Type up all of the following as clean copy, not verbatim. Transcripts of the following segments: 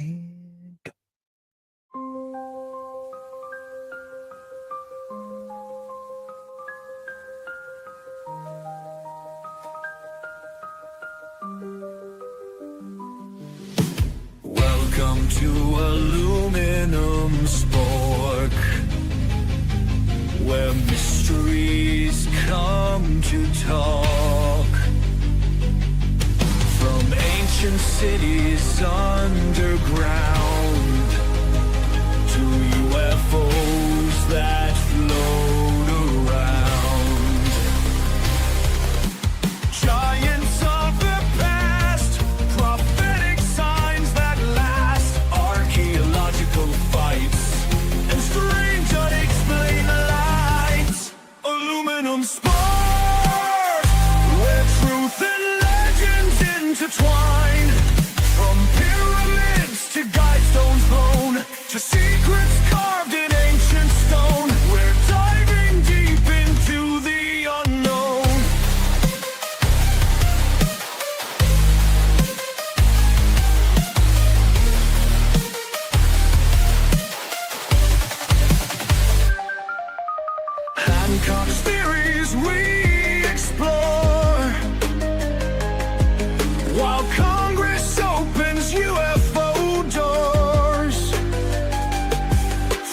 And go. Welcome to Aluminum Spork, where mysteries come to talk. From ancient cities underground to UFOs that float around. Giants of the past, prophetic signs that last, archaeological fights, and strange unexplained lights. Aluminum Spork, where truth and legends intertwine. From pyramids to guidestones blown, to secrets carved in ancient stone, we're diving deep into the unknown. Hancock's theories we explore, while Congress opens UFO doors.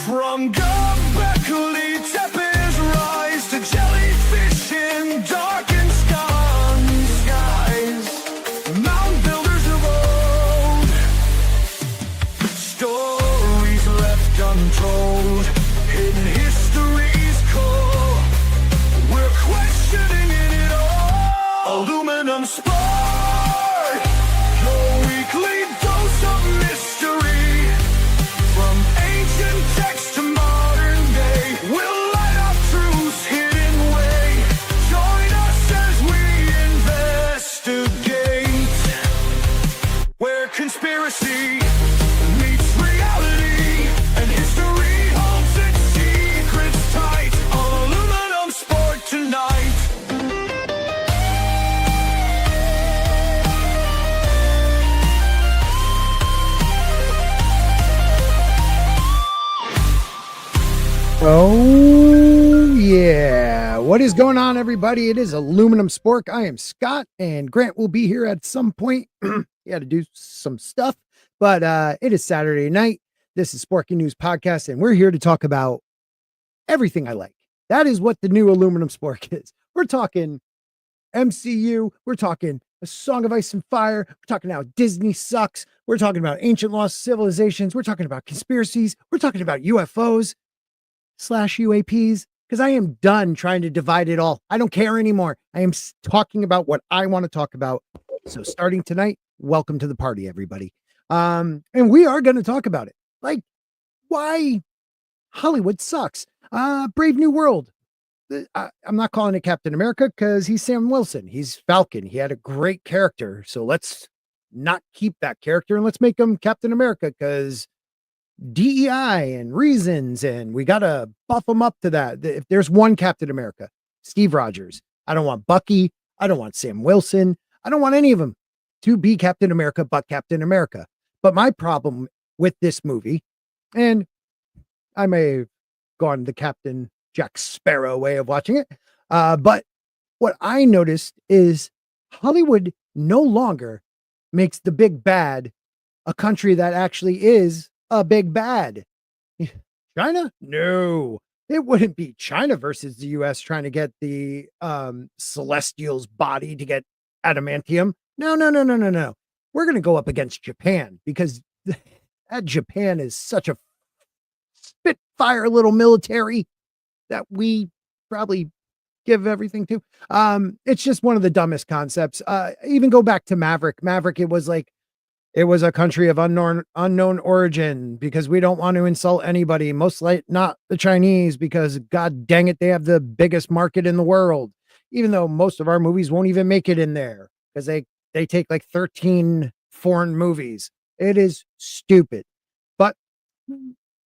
From Göbekli Tepe's rise to jellyfish in darkened skies, mound builders of old, stories left untold, hidden history's core. We're questioning it all. Aluminum Sport, your weekly dose of mystery. From ancient text to modern day, we'll light up truth's hidden way. Join us as we investigate, where conspiracy meets reality, and history holds its secrets tight. Aluminum Sport tonight. Oh, yeah. What is going on, everybody? It is Aluminum Spork. I am Scott, and Grant will be here at some point. He had to do some stuff, but it is Saturday night. This is Sporking News Podcast, and we're here to talk about everything I like. That is what the new Aluminum Spork is. We're talking MCU. We're talking A Song of Ice and Fire. We're talking how Disney sucks. We're talking about ancient lost civilizations. We're talking about conspiracies. We're talking about UFOs / UAPs, because I am done trying to divide it all. I don't care anymore. I am talking about what I want to talk about. So starting tonight, welcome to the party, everybody. And we are going to talk about it. Like, why Hollywood sucks. Brave New World. I'm not calling it Captain America because he's Sam Wilson. He's Falcon. He had a great character. So let's not keep that character and let's make him Captain America because DEI and reasons, and we got to buff them up to that. If there's one Captain America, Steve Rogers. I don't want Bucky. I don't want Sam Wilson. I don't want any of them to be Captain America, but Captain America. But my problem with this movie, and I may have gone the Captain Jack Sparrow way of watching it, but what I noticed is Hollywood no longer makes the big bad a country that actually is a big bad. China? No, it wouldn't be China versus the US trying to get the Celestial's body to get adamantium. No. We're going to go up against Japan because that Japan is such a spitfire little military that we probably give everything to. It's just one of the dumbest concepts. Even go back to Maverick. It was like, it was a country of unknown origin because we don't want to insult anybody, most like not the Chinese, because God dang it, they have the biggest market in the world, even though most of our movies won't even make it in there because they take like 13 foreign movies. It is stupid, but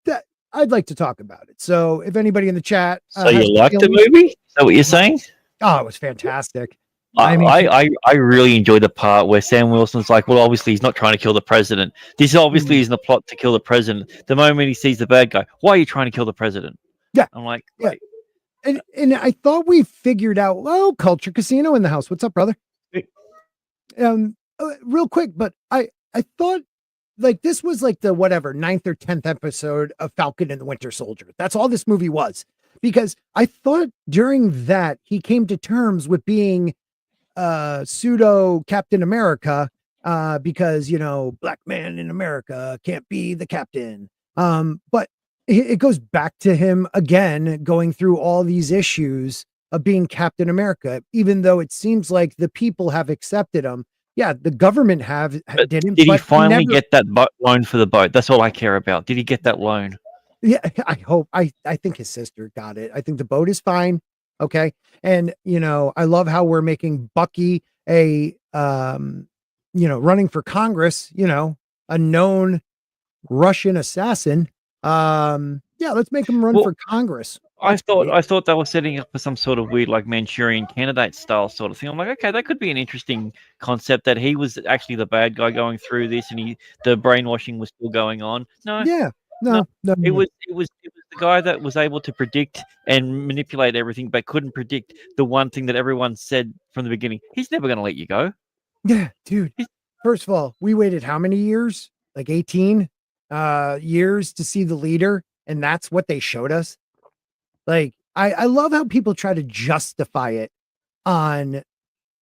that I'd like to talk about it. So if anybody in the chat, so you liked the movie? Is that what you're saying? Oh, it was fantastic. I mean, I really enjoyed the part where Sam Wilson's like, well, obviously he's not trying to kill the president. This obviously isn't a plot to kill the president. The moment he sees the bad guy, why are you trying to kill the president? Yeah. I'm like, Yeah. wait. And I thought we figured out, oh, Culture Casino in the house. What's up, brother? Hey. Real quick, but I thought like this was like the whatever 9th or 10th episode of Falcon and the Winter Soldier. That's all this movie was, because I thought during that he came to terms with being pseudo Captain America, because black man in America can't be the captain. But it goes back to him again going through all these issues of being Captain America, even though it seems like the people have accepted him. Yeah, the government didn't. Did he finally get that loan for the boat? That's all I care about. Did he get that loan? Yeah, I hope. I think his sister got it. I think the boat is fine. Okay. And I love how we're making Bucky a running for Congress, a known Russian assassin. Yeah, let's make him run for Congress. I thought they were setting up for some sort of weird, like Manchurian candidate style sort of thing. I'm like, okay, that could be an interesting concept, that he was actually the bad guy going through this, and the brainwashing was still going on. No, no. It was the guy that was able to predict and manipulate everything, but couldn't predict the one thing that everyone said from the beginning. He's never going to let you go. Yeah, dude. First of all, we waited how many years? Like 18 years to see the leader, and that's what they showed us. Like, I love how people try to justify it on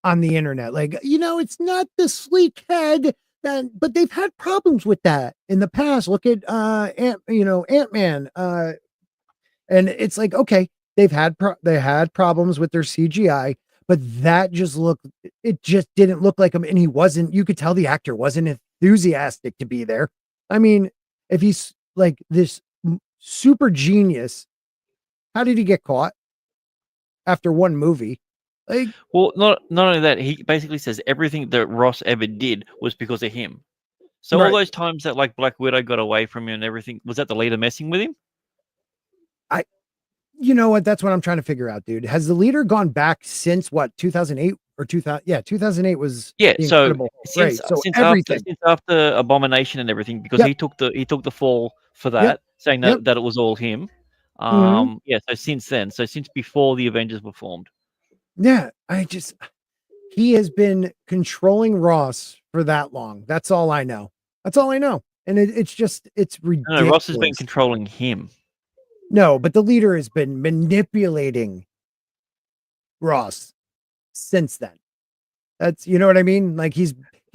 the internet. Like, it's not the sleek head but they've had problems with that in the past. Look at Ant-Man. And it's like, okay, they had problems with their CGI, but that just didn't look like him. And you could tell the actor wasn't enthusiastic to be there. I mean, if he's like this super genius, how did he get caught after one movie? Like, well, not only that, he basically says everything that Ross ever did was because of him. So all those times that like Black Widow got away from him and everything, was that the leader messing with him? You know what? That's what I'm trying to figure out, dude. Has the leader gone back since what, 2008 or 2000? Yeah, 2008 was so since after Abomination and everything, because he took the fall for that, saying that it was all him. So since then, since before the Avengers were formed. Yeah, he has been controlling Ross for that long. That's all I know. And it's ridiculous. No, Ross has been controlling him. No, but the leader has been manipulating Ross since then. That's, you know what I mean? Like he's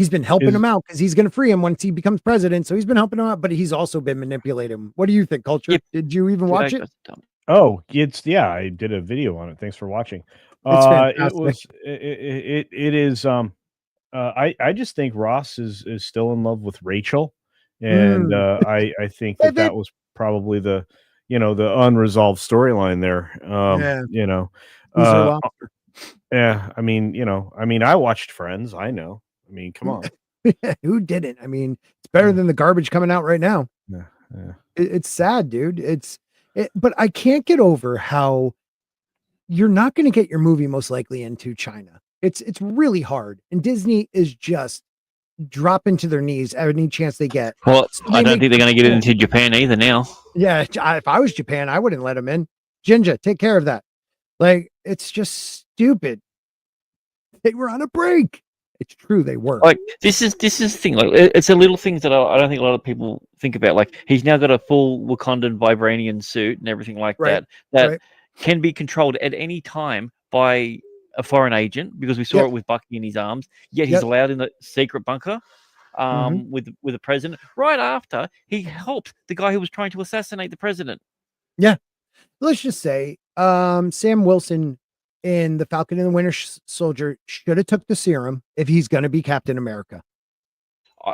been helping him out because he's going to free him once he becomes president. So he's been helping him out, but he's also been manipulating him. What do you think, Culture? Did you even watch it? Oh, I did a video on it. Thanks for watching. It is. I just think Ross is still in love with Rachel, and I think that was probably the unresolved storyline there. Yeah. I mean, I watched Friends. I know. I mean, come on. Who didn't? I mean, it's better than the garbage coming out right now. Yeah. It's sad, dude. But I can't get over how you're not going to get your movie most likely into China. It's really hard. And Disney is just dropping to their knees any chance they get. Well, I don't think they're going to get it into Japan either now. Yeah, if I was Japan, I wouldn't let them in. Jinja, take care of that. Like, it's just stupid. They were on a break. It's true, they were. Like this is the thing. Like it's a little things that I don't think a lot of people think about. Like he's now got a full Wakandan vibranium suit and everything like that can be controlled at any time by a foreign agent, because we saw it with Bucky in his arms. Yet he's allowed in the secret bunker with the president right after he helped the guy who was trying to assassinate the president. Yeah, let's just say Sam Wilson in the Falcon and the Winter Soldier should have took the serum if he's going to be Captain America.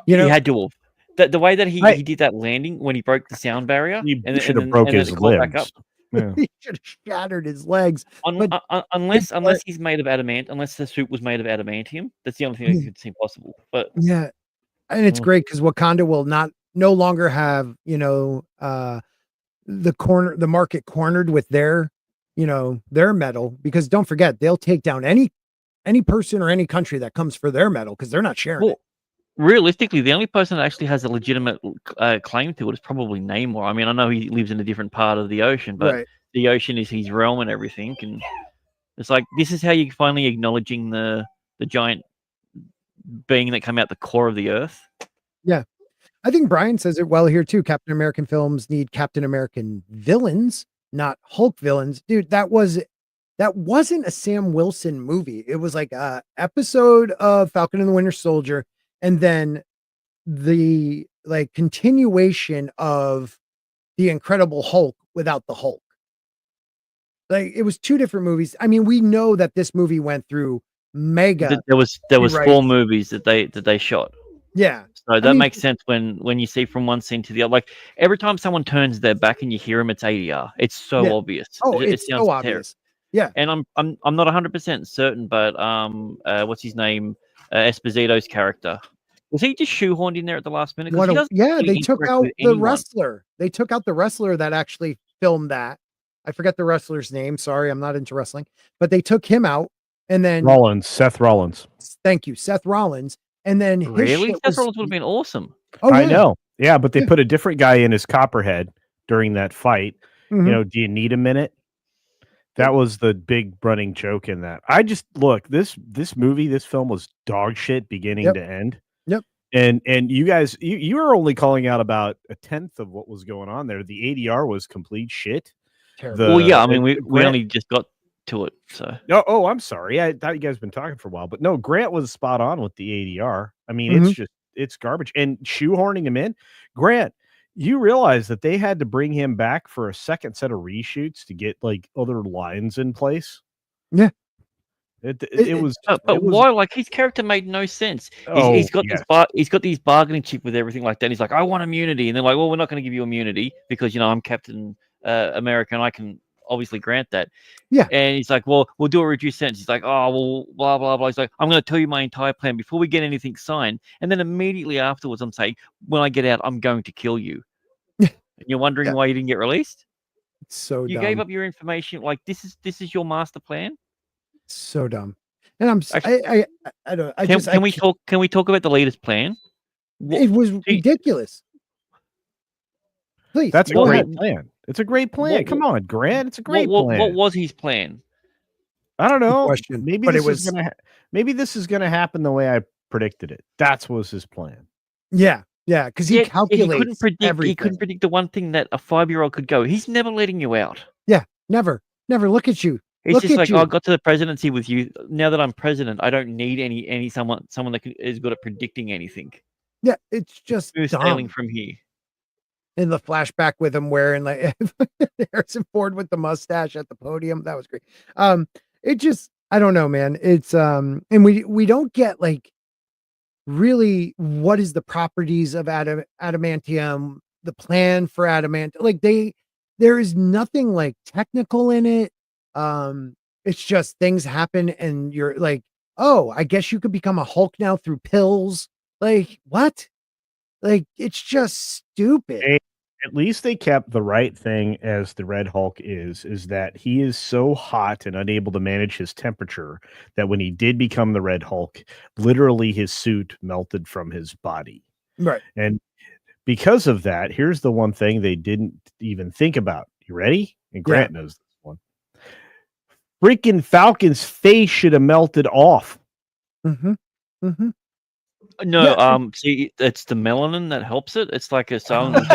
He had to have. The way that he did that landing when he broke the sound barrier, he should have broke his legs. Yeah. He should have shattered his legs. Unless he's made of adamant, unless the suit was made of adamantium, that's the only thing that could seem possible. But yeah, and it's great because Wakanda will no longer have the market cornered with their metal, because don't forget, they'll take down any any person or any country that comes for their metal because they're not sharing it. Realistically, the only person that actually has a legitimate claim to it is probably Namor. I mean, I know he lives in a different part of the ocean, but the ocean is his realm and everything. And it's like, this is how you're finally acknowledging the giant being that come out the core of the earth. Yeah. I think Brian says it well here too. Captain American films need Captain American villains, not Hulk villains. Dude, that wasn't a Sam Wilson movie. It was like a episode of Falcon and the Winter Soldier, and then the like continuation of the Incredible Hulk without the Hulk. Like it was two different movies. I mean, we know that this movie went through mega. There was 4 movies that they shot. Yeah. So that makes sense when you see from one scene to the other. Like every time someone turns their back and you hear them, it's ADR. It's so obvious. Oh, it's so obvious. Yeah. And I'm not 100% certain, but what's his name? Esposito's character. Was he just shoehorned in there at the last minute? They took out the wrestler. They took out the wrestler that actually filmed that. I forget the wrestler's name. Sorry, I'm not into wrestling. But they took him out, and then Seth Rollins. Thank you, Seth Rollins. And then Seth Rollins would have been awesome. Oh, I know. Yeah, but they put a different guy in as Copperhead during that fight. Mm-hmm. You know, do you need a minute? That was the big running joke in that. I just look, this film was dog shit beginning to end. Yep. And you guys, you were only calling out about a tenth of what was going on there. The ADR was complete shit. Well, yeah, I mean, we only just got to it. So I'm sorry. I thought you guys been talking for a while, but no, Grant was spot on with the ADR. I mean, it's garbage. And shoehorning him in, Grant, you realize that they had to bring him back for a second set of reshoots to get like other lines in place. Yeah. It was, why? Like his character made no sense. He's got these bargaining chip with everything like that. And he's like, I want immunity, and they're like, well, we're not going to give you immunity because I'm Captain America, and I can obviously grant that. Yeah. And he's like, well, we'll do a reduced sentence. He's like, oh, well, blah blah blah. He's like, I'm going to tell you my entire plan before we get anything signed, and then immediately afterwards, I'm saying, when I get out, I'm going to kill you. And you're wondering why you didn't get released? It's so you dumb. gave up your information. Like this is your master plan. So dumb. And I'm Actually, I don't. Can we talk about the leader's plan? It was ridiculous. Please. That's a great plan. It's a great plan. Come on, Grant. It's a great plan. What was his plan? I don't know. Maybe this is gonna happen the way I predicted it. That was his plan. Yeah, because he calculates everything. He couldn't predict the one thing that a 5-year-old could go. He's never letting you out. Yeah, never. Look at you. He's just like, I got to the presidency with you. Now that I'm president, I don't need someone that is good at predicting anything. Yeah, it's just sailing from here. In the flashback with him wearing like Harrison Ford with the mustache at the podium. That was great. It just, I don't know, man. It's and we don't get like really what is the properties of adamantium, the plan for adamant. Like there is nothing like technical in it. It's just things happen and you're like, oh, I guess you could become a Hulk now through pills. Like what? Like it's just stupid. At least they kept the right thing as the Red Hulk is that he is so hot and unable to manage his temperature that when he did become the Red Hulk, literally his suit melted from his body. Right. And because of that, here's the one thing they didn't even think about. You ready? And Grant knows this one. Freaking Falcon's face should have melted off. Mm-hmm. Mm-hmm. No, see, it's the melanin that helps it. It's like a silent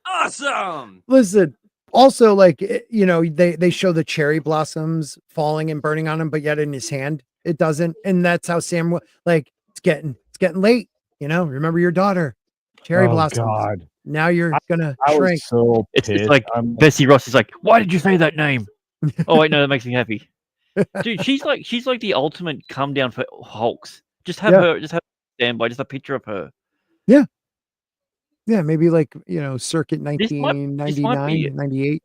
Awesome. Listen, also, like, they show the cherry blossoms falling and burning on him, but yet in his hand, it doesn't. And that's how Sam, like, it's getting late. Remember your daughter, cherry blossoms. God. Now you're gonna shrink. So it's like Bessie Ross is like, why did you say that name? Oh wait, no, that makes me happy. Dude, she's like the ultimate come down for Hulks. Just have her stand by, just a picture of her. Yeah. Yeah, maybe like, circuit 1999, 98.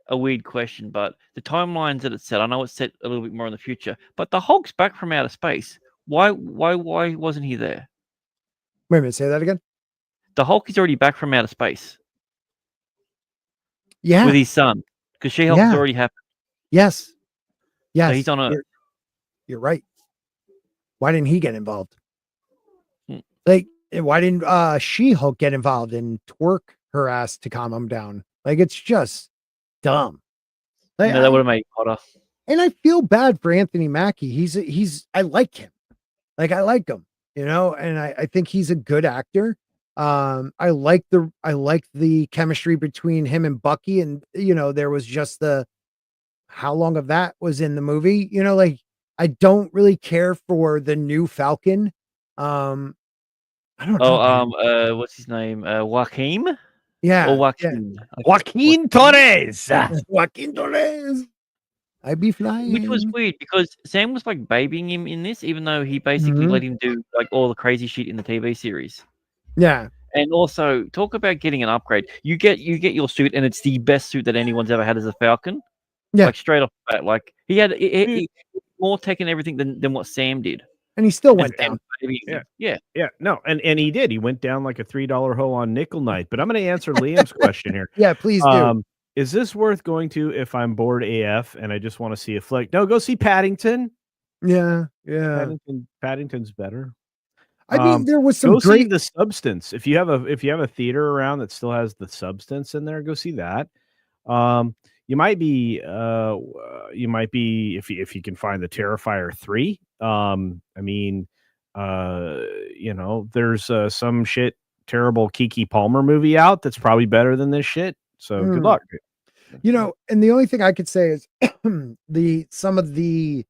A weird question, but the timelines that it's set, I know it's set a little bit more in the future, but the Hulk's back from outer space. Why wasn't he there? Wait a minute, say that again? The Hulk is already back from outer space. Yeah. With his son. Because She-Hulk has already happened. Yes. Yes. So he's on a. You're right. Why didn't he get involved? Hmm. Like, why didn't She-Hulk get involved and twerk her ass to calm him down? Like, it's just dumb. Like, No, that would have made Potter. and I feel bad for Anthony Mackie. I like him. Like, I like him, and I think he's a good actor. I like the chemistry between him and Bucky, and there was just how long of that was in the movie. Like, I don't really care for the new Falcon. I don't know. Oh, what's his name? Joaquin? Yeah. Or Joaquin? Yeah. Joaquin Torres. Joaquin Torres. I'd be flying. Which was weird because Sam was like babying him in this, even though he basically let him do like all the crazy shit in the TV series. Yeah. And also, talk about getting an upgrade. You get your suit, and it's the best suit that anyone's ever had as a Falcon. Yeah. Like straight off the bat, like he had more tech and everything than what Sam did. And he still went down. Yeah. No, and he did. He went down like a $3 hole on nickel night. But I'm going to answer Liam's question here. Yeah, please do. Is this worth going to if I'm bored AF and I just want to see a flick? No, go see Paddington. Yeah. Paddington's better. I mean, there was some go great see The Substance. If you have a theater around that still has The Substance in there, go see that. You might be if you can find the Terrifier 3. There's some shit terrible Keke Palmer movie out that's probably better than this shit. So good luck. And the only thing I could say is some of the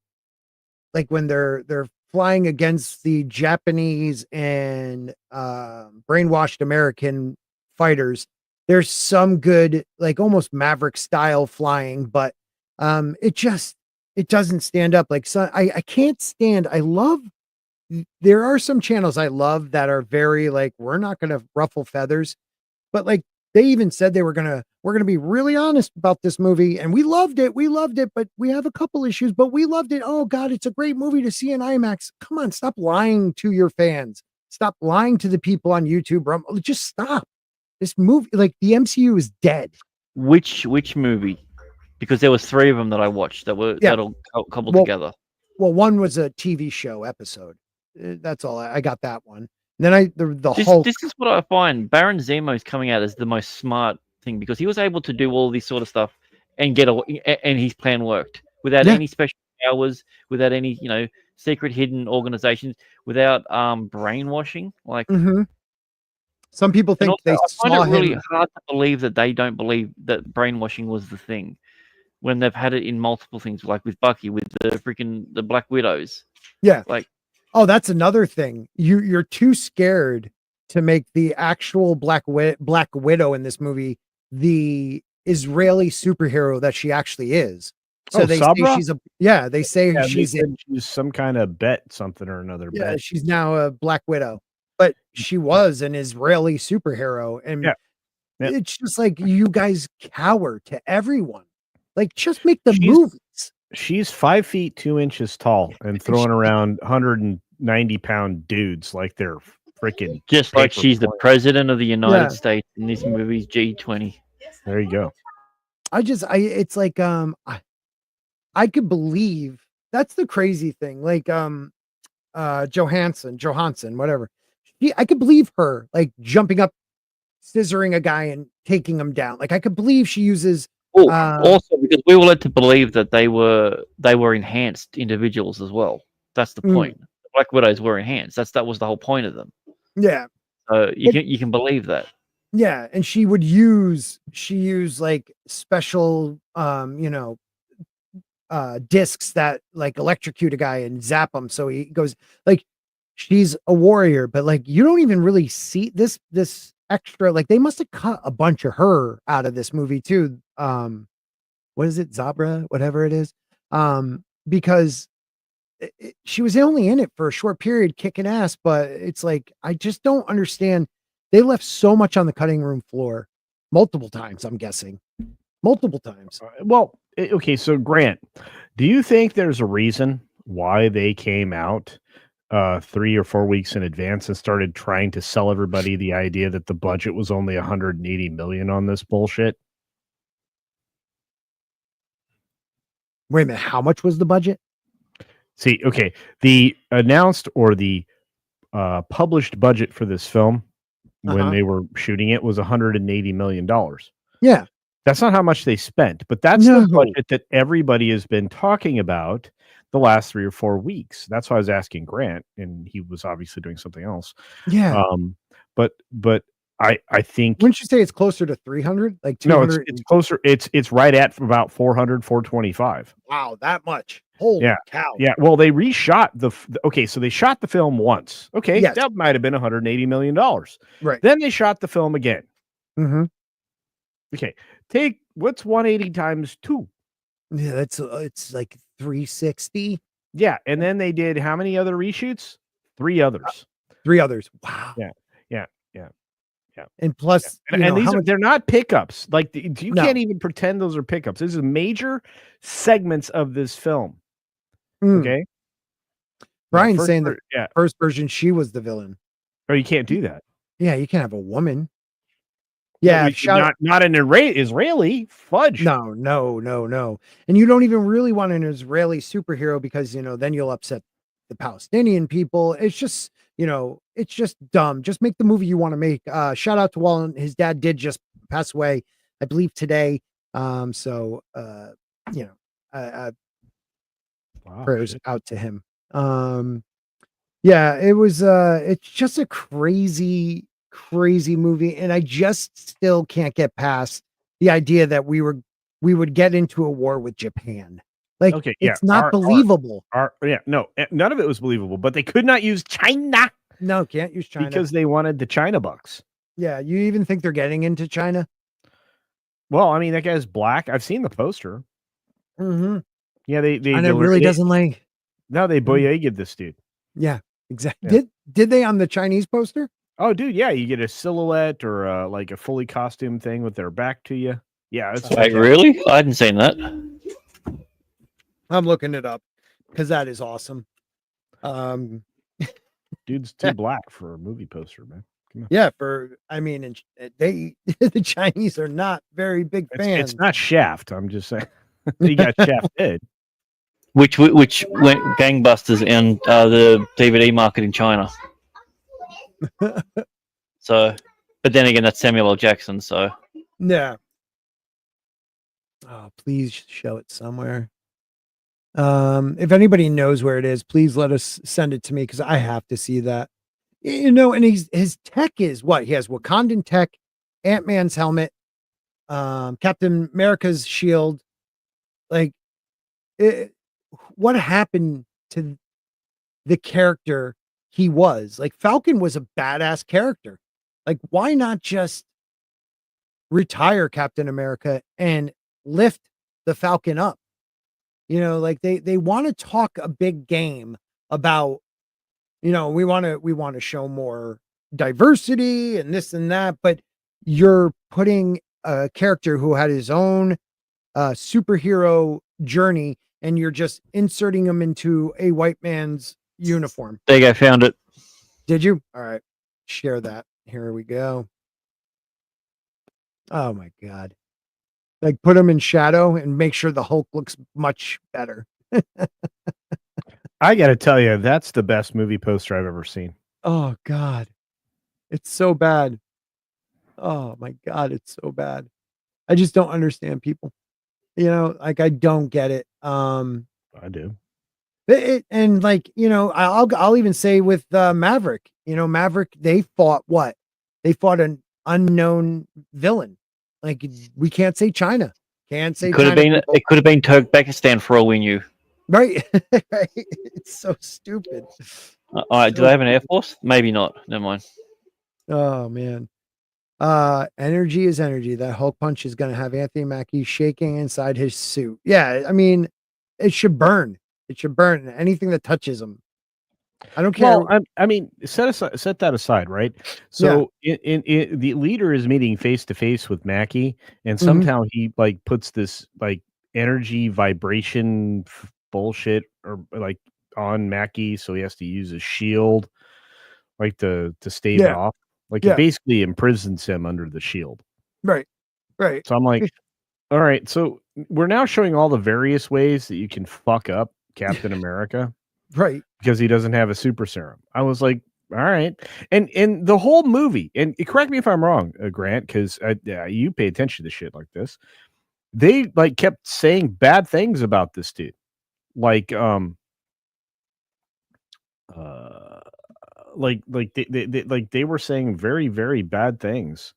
like when they're flying against the Japanese and brainwashed American fighters, there's some good, like almost Maverick style flying, but it doesn't stand up. Like, so I can't stand. There are some channels I love that are very like, we're not going to ruffle feathers, but like they even said we're going to be really honest about this movie. And we loved it, but we have a couple issues, but we loved it. Oh God, it's a great movie to see in IMAX. Come on, stop lying to your fans. Stop lying to the people on YouTube. Just stop. This movie, like the MCU is dead. Which movie? Because there was 3 of them that I watched that all coupled together. Well, one was a TV show episode. That's all. I got that one. And then This is what I find. Baron Zemo is coming out as the most smart thing because he was able to do all this sort of stuff and and his plan worked without any special powers, without any secret hidden organizations, without brainwashing. Like. Some people think I find it really hard to believe that they don't believe that brainwashing was the thing when they've had it in multiple things, like with Bucky, with the Black Widows. Yeah. Like, oh, that's another thing. You're too scared to make the actual Black Widow in this movie the Israeli superhero that she actually is. So they say she's some kind of something or another. Yeah, she's now a Black Widow. But she was an Israeli superhero. And it's just like you guys cower to everyone. Like, just make the movies. She's 5 feet 2 inches tall and throwing around 190-pound dudes like they're freaking. Just like she's the president of the United States in this movie's G20. There you go. It's like I could believe that's the crazy thing. Like Johansson, whatever. I could believe her like jumping up, scissoring a guy and taking him down. Like I could believe she uses. Also, because we were led to believe that they were enhanced individuals as well. That's the point. The Black Widows were enhanced. That was the whole point of them. Yeah. You can believe that. Yeah, and she used like special discs that like electrocute a guy and zap him so he goes like. She's a warrior, but like you don't even really see this extra. Like they must have cut a bunch of her out of this movie too. What is it, Zabra, whatever it is? Because she was only in it for a short period, kicking ass. But it's like I just don't understand. They left so much on the cutting room floor, multiple times. I'm guessing, multiple times. Okay. So Grant, do you think there's a reason why they came out 3 or 4 weeks in advance and started trying to sell everybody the idea that the budget was only 180 million on this bullshit? Wait a minute. How much was the budget? See, okay, the announced or the published budget for this film when they were shooting it was $180 million. Yeah. That's not how much they spent, but that's the budget that everybody has been talking about the last 3 or 4 weeks. That's why I was asking Grant, and he was obviously doing something else. Yeah. But I think, wouldn't you say it's closer to 300? Like 200? no, it's closer. It's right at about 400, 425. Wow, that much. Holy cow. Yeah. Well, they reshot so they shot the film once. Okay. Yes. That might have been $180 million. Right. Then they shot the film again. Mm-hmm. Okay. What's 180 times 2? Yeah, it's like 360. Yeah. And then they did how many other reshoots? 3 others. 3 others. Wow. Yeah. And plus, and these they're not pickups. Like you No. can't even pretend those are pickups. This is major segments of this film. Okay. Brian's saying the first version, she was the villain. Oh, you can't do that. Yeah, you can't have a woman. Yeah, not an Israeli fudge. No. And you don't even really want an Israeli superhero because then you'll upset the Palestinian people. It's just it's just dumb. Just make the movie you want to make. Shout out to Wallen. His dad did just pass away, I believe today. Wow, prayers out to him. Yeah, it was it's just a crazy movie, and I just still can't get past the idea that we would get into a war with Japan. Like, it's not believable. No, none of it was believable, but they could not use China. No, can't use China because they wanted the China bucks. Yeah, you even think they're getting into China? Well, I mean, that guy's black. I've seen the poster. Mm-hmm. Yeah, they really doesn't like. No, they boyegged this dude. Yeah, exactly. Yeah. Did they on the Chinese poster? Oh, dude, yeah, you get a silhouette or like a fully costumed thing with their back to you. Yeah, it's like really? I hadn't seen that. I'm looking it up because that is awesome. Dude's too black for a movie poster, man. Yeah, the Chinese are not very big fans. It's not Shaft. I'm just saying. He got shafted. Which went gangbusters in the DVD market in China. So, but then again, that's Samuel L. Jackson. So, yeah. Oh, please show it somewhere. If anybody knows where it is, please let us send it to me because I have to see that. And his tech is what? He has Wakandan tech, Ant-Man's helmet, Captain America's shield. Like, what happened to the character he was? Like, Falcon was a badass character. Like, why not just retire Captain America and lift the Falcon up? Like they want to talk a big game about, we want to show more diversity and this and that, but you're putting a character who had his own superhero journey and you're just inserting him into a white man's uniform. There you go, found it. Did you? All right. Share that. Here we go. Oh my God. Like put him in shadow and make sure the Hulk looks much better. I got to tell you, that's the best movie poster I've ever seen. Oh God. It's so bad. Oh my God. It's so bad. I just don't understand people. Like I don't get it. I do. And like, I'll even say with Maverick, Maverick, they fought what? They fought an unknown villain. Like we can't say China. Can't say it could have been Turkmenistan for all we knew. Right. It's so stupid. All right, do they have an air force? Maybe not. Never mind. Oh man. Energy is energy. That Hulk punch is gonna have Anthony Mackie shaking inside his suit. Yeah, I mean, it should burn. It should burn anything that touches him. I don't care. Well, I mean, set that aside, right? So, in the leader is meeting face to face with Mackie, and somehow he like puts this like energy vibration bullshit or like on Mackie, so he has to use his shield, like to stave it off. Like it basically imprisons him under the shield. Right. So I'm like, all right. So we're now showing all the various ways that you can fuck up Captain America Right. because he doesn't have a super serum. I was like, all right. And the whole movie, and correct me if I'm wrong, Grant, because you pay attention to shit like this. They like kept saying bad things about this dude. Like they were saying very, very bad things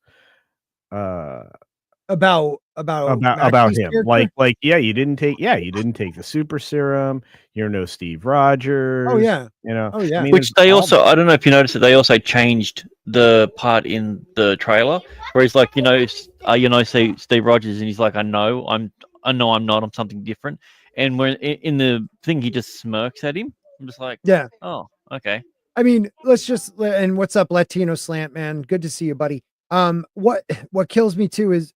About about Mackey's him. character? You didn't take the super serum. You're no Steve Rogers. Oh yeah. You know. Oh yeah. I mean, Which they all also, I don't know if you noticed that they also changed the part in the trailer where he's like, say Steve Rogers, and he's like, I know I'm not. I'm something different. And when in the thing, he just smirks at him. I'm just like, Yeah. oh, okay. I mean, and what's up, Latino Slant, man? Good to see you, buddy. What kills me too is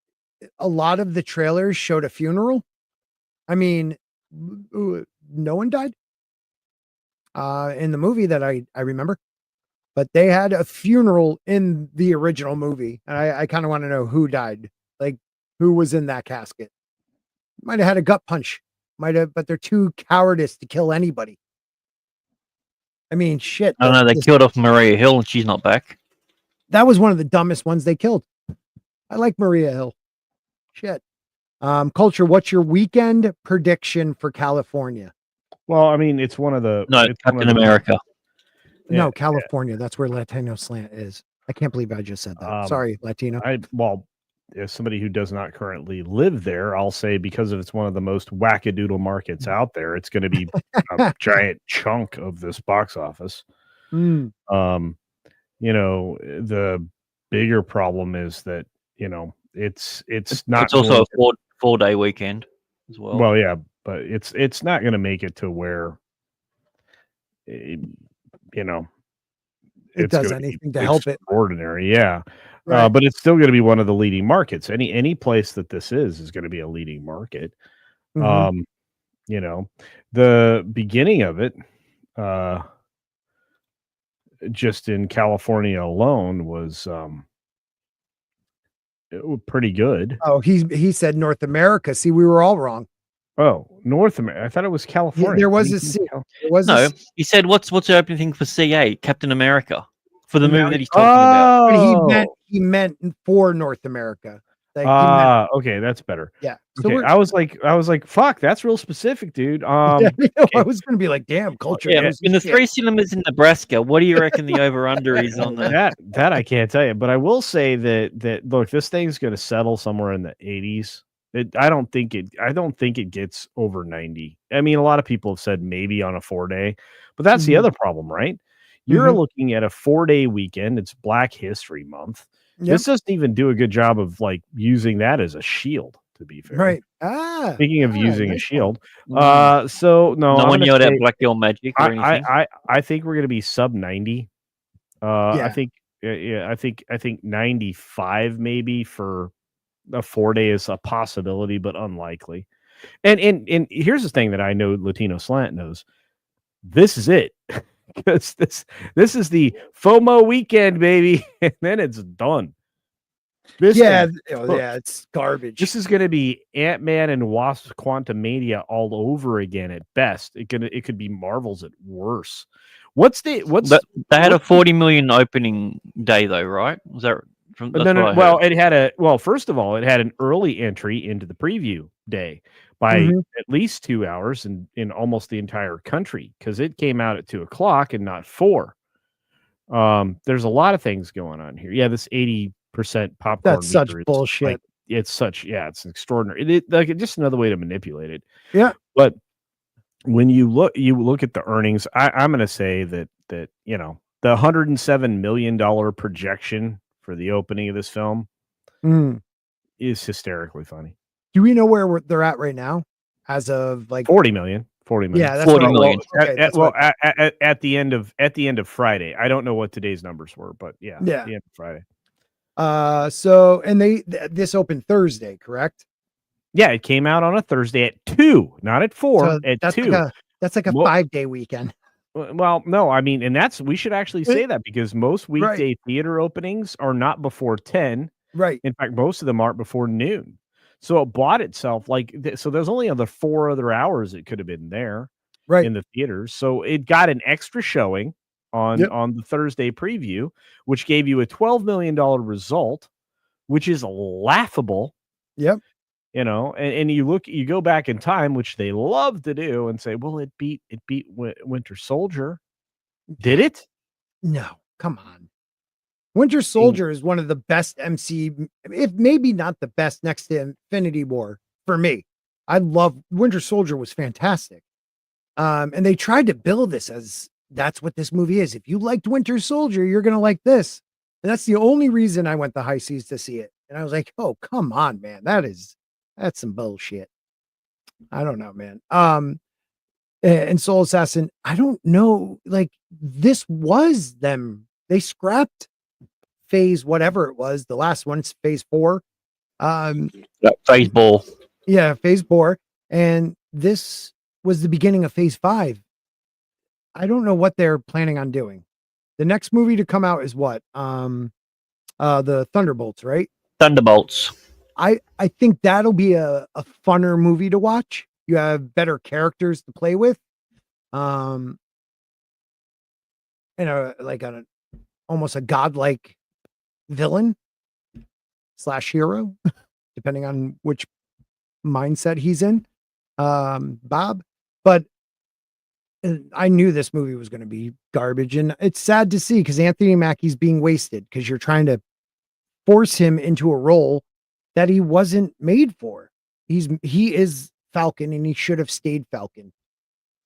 a lot of the trailers showed a funeral. I mean, no one died in the movie that I remember, but they had a funeral in the original movie, and I kind of want to know who died, like who was in that casket. Might have had a gut punch, but they're too cowardice to kill anybody. I mean, shit. I don't know. They killed off Maria Hill, and she's not back. That was one of the dumbest ones they killed. I like Maria Hill. Shit. Culture, what's your weekend prediction for California? Well, I mean, it's one of the Captain America. No, California. That's where Latino Slant is. I can't believe I just said that. Sorry, Latino. As somebody who does not currently live there, I'll say because it's one of the most wackadoodle markets out there, it's going to be a giant chunk of this box office. Mm. The bigger problem is that it's not. It's also a 4-day weekend as well. Well, yeah, but it's not going to make it to where it does anything to help it. Ordinary, yeah. Right. But it's still going to be one of the leading markets. Any place that this is going to be a leading market. Mhm. The beginning of it, just in California alone, was pretty good. Oh, he said North America. See, we were all wrong. Oh, North America. I thought it was California. There was he said, "What's the opening thing for CA? Captain America for the movie that he's talking about." But he meant for North America. Okay, that's better. Yeah. So I was like, fuck, that's real specific, dude. I was gonna be like, damn, culture. Yeah, in the 3 cinemas in Nebraska, what do you reckon the over/under is on the that I can't tell you, but I will say that look, this thing's going to settle somewhere in the 80s. I don't think it gets over 90. I mean, a lot of people have said maybe on a 4-day, but that's the other problem, right? You're looking at a 4-day weekend. It's Black History Month. Yep. This doesn't even do a good job of like using that as a shield, to be fair. Right. Speaking of using a shield. So no one yelled at Black Girl Magic or anything. I think we're gonna be sub 90. I think 95 maybe for a 4-day is a possibility, but unlikely. And here's the thing that I know Latino Slant knows. This is it. Because this is the FOMO weekend, baby, and then it's done. It's garbage. This is going to be Ant-Man and Wasp: Quantumania all over again at best. It could be Marvel's at worst. They had a 40 million opening day though, right? Was that from? First of all, it had an early entry into the preview day by at least 2 hours in almost the entire country because it came out at 2:00 and not 4. There's a lot of things going on here. Yeah, this 80% popcorn. That's such bullshit. It's extraordinary. Just another way to manipulate it. Yeah. But when you look at the earnings, I'm going to say that the $107 million projection for the opening of this film is hysterically funny. Do we know where they're at right now? As of like 40 million. Yeah, that's 40 million. At the end of Friday. I don't know what today's numbers were, but at the end of Friday. So this opened Thursday, correct? Yeah, it came out on a Thursday at 2, not at 4. So at 2. That's like a 5-day weekend. Well, no, I mean, and we should actually say that because most weekday theater openings are not before 10. Right. In fact, most of them aren't before noon. So it bought itself like so. There's only 4 other hours it could have been there Right. in the theaters. So it got an extra showing on Yep. on the Thursday preview, which gave you a $12 million result, which is laughable. Yep. And you go back in time, which they love to do, and say, well, it beat Winter Soldier. Did it? No, come on. Winter Soldier is one of the best MC, if maybe not the best, next to Infinity War for me. I love Winter Soldier, was fantastic. And they tried to build this as that's what this movie is. If you liked Winter Soldier, you're going to like this. And that's the only reason I went to High Seas to see it. And I was like, oh, come on, man. That's some bullshit. I don't know, man. And Soul Assassin, I don't know. Like, this was them. They scrapped phase, whatever it was. The last one, it's phase 4. Phase 4. Yeah, phase 4. And this was the beginning of phase 5. I don't know what they're planning on doing. The next movie to come out is what? The Thunderbolts, right? Thunderbolts. I think that'll be a funner movie to watch. You have better characters to play with. And almost a godlike villain / hero, depending on which mindset he's in. Bob. But I knew this movie was going to be garbage, and it's sad to see because Anthony Mackie's being wasted because you're trying to force him into a role that he wasn't made for. He is Falcon, and he should have stayed Falcon.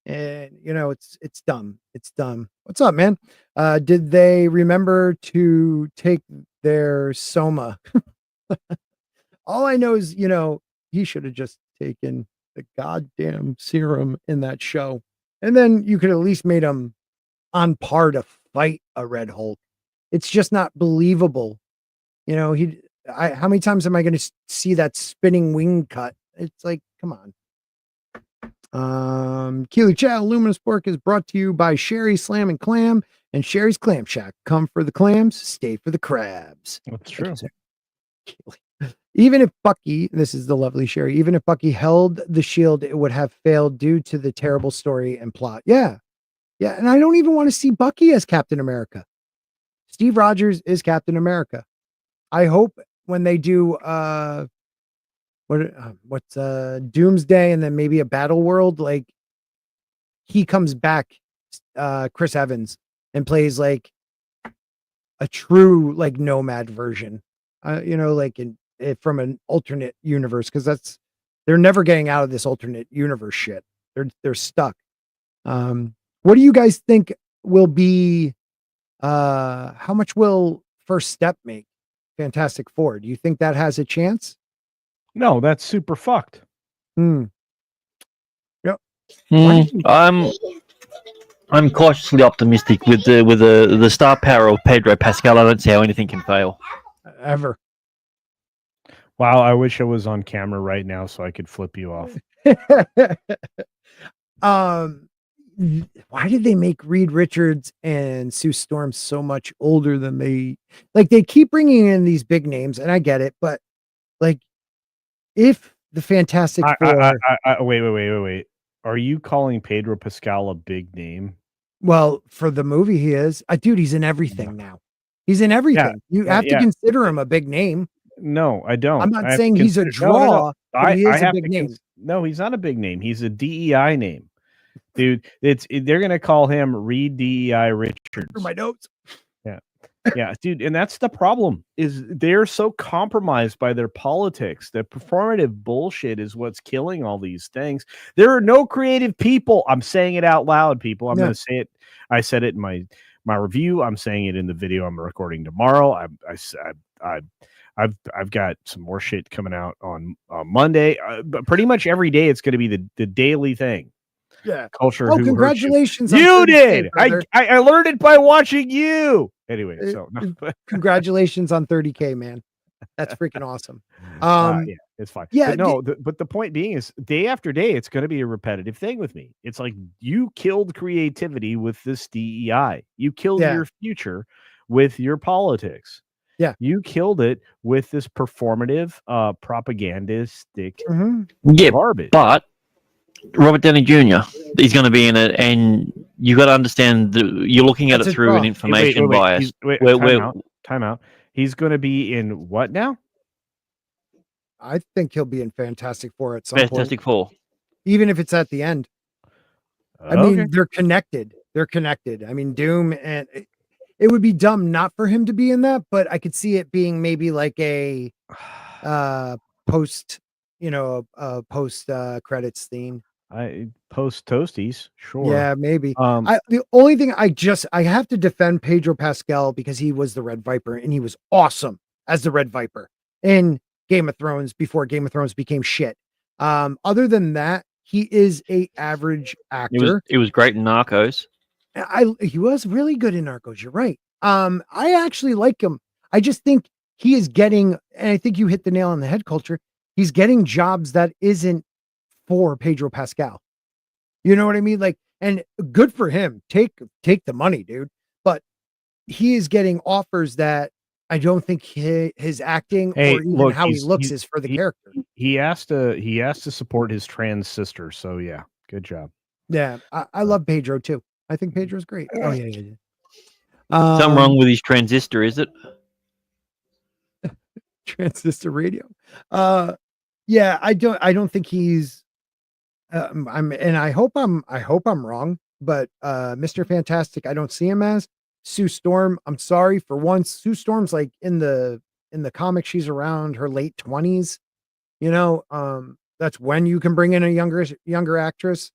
And it's dumb. It's dumb. What's up, man? Did they remember to take their Soma? All I know is, he should have just taken the goddamn serum in that show. And then you could at least made him on par to fight a Red Hulk. It's just not believable. How many times am I going to see that spinning wing cut? It's like, come on. Keely Chow, Aluminum Spork is brought to you by Sherry Slam and Clam and Sherry's Clam Shack. Come for the clams, stay for the crabs. That's true. Even if Bucky, this is the lovely Sherry, even if Bucky held the shield, it would have failed due to the terrible story and plot. Yeah. Yeah. And I don't even want to see Bucky as Captain America. Steve Rogers is Captain America. I hope when they do, what's Doomsday and then maybe a Battle World, like he comes back, Chris Evans, and plays like a true like nomad version, from an alternate universe, because they're never getting out of this alternate universe shit. They're stuck. What do you guys think will be? How much will First Step make Fantastic Four? Do you think that has a chance? No, that's super fucked. Yep. I'm cautiously optimistic with the star power of Pedro Pascal. I don't see how anything can fail. Ever. Wow, I wish I was on camera right now so I could flip you off. Why did they make Reed Richards and Sue Storm so much older than they keep bringing in these big names, and I get it, but like if the Fantastic Four, wait. Are you calling Pedro Pascal a big name? Well, for the movie he is. Dude, he's in everything now. He's in everything. You have to consider him a big name. No, I don't. I'm not saying he's a draw. No. But he is a big name. No, he's not a big name. He's a DEI name. Dude, they're gonna call him Reed DEI Richards. For my notes. Yeah, dude, and that's the problem, is they're so compromised by their politics. The performative bullshit is what's killing all these things. There are no creative people. I'm saying it out loud, people. I'm gonna say it. I said it in my review. I'm saying it in the video I'm recording tomorrow. I've got some more shit coming out on Monday. But pretty much every day it's gonna be the daily thing. Yeah. Culture. Oh, congratulations. You did. I learned it by watching you. Anyway, so no. Congratulations on 30K, man. That's freaking awesome. Yeah, it's fine. Yeah. But the point being is day after day, it's going to be a repetitive thing with me. It's like you killed creativity with this DEI. You killed your future with your politics. Yeah. You killed it with this performative, propagandistic Yeah, garbage. but Robert Downey Jr. is going to be in it, and you got to understand that you're looking at That's it a through draw. an information bias. Time out. He's going to be in what now? I think he'll be in Fantastic Four at some point, Fantastic Four. even if it's at the end. I mean, they're connected. They're connected. I mean, Doom, and it would be dumb not for him to be in that, but I could see it being maybe like a post, post credits theme. I post toasties, sure. Yeah, maybe. The only thing I have to defend Pedro Pascal because he was the Red Viper and he was awesome as the Red Viper in Game of Thrones before Game of Thrones became shit. Other than that, he is a average actor. It was great in Narcos. He was really good in Narcos. You're right. I actually like him. I just think he is getting, and I think you hit the nail on the head, Culture. He's getting jobs that isn't for Pedro Pascal. You know what I mean? Like, and good for him. Take the money, dude. But he is getting offers that I don't think his acting or even how he looks is for the character. He has to support his trans sister. So yeah, good job. Yeah, I love Pedro too. I think Pedro's great. Oh yeah. Something wrong with his transistor, is it? Transistor radio. Yeah, I don't think he's. I hope I'm wrong, but Mr. Fantastic, I don't see him as Sue Storm. I'm sorry for once. Sue Storm's like in the comic, she's around her late 20s. That's when you can bring in a younger actress.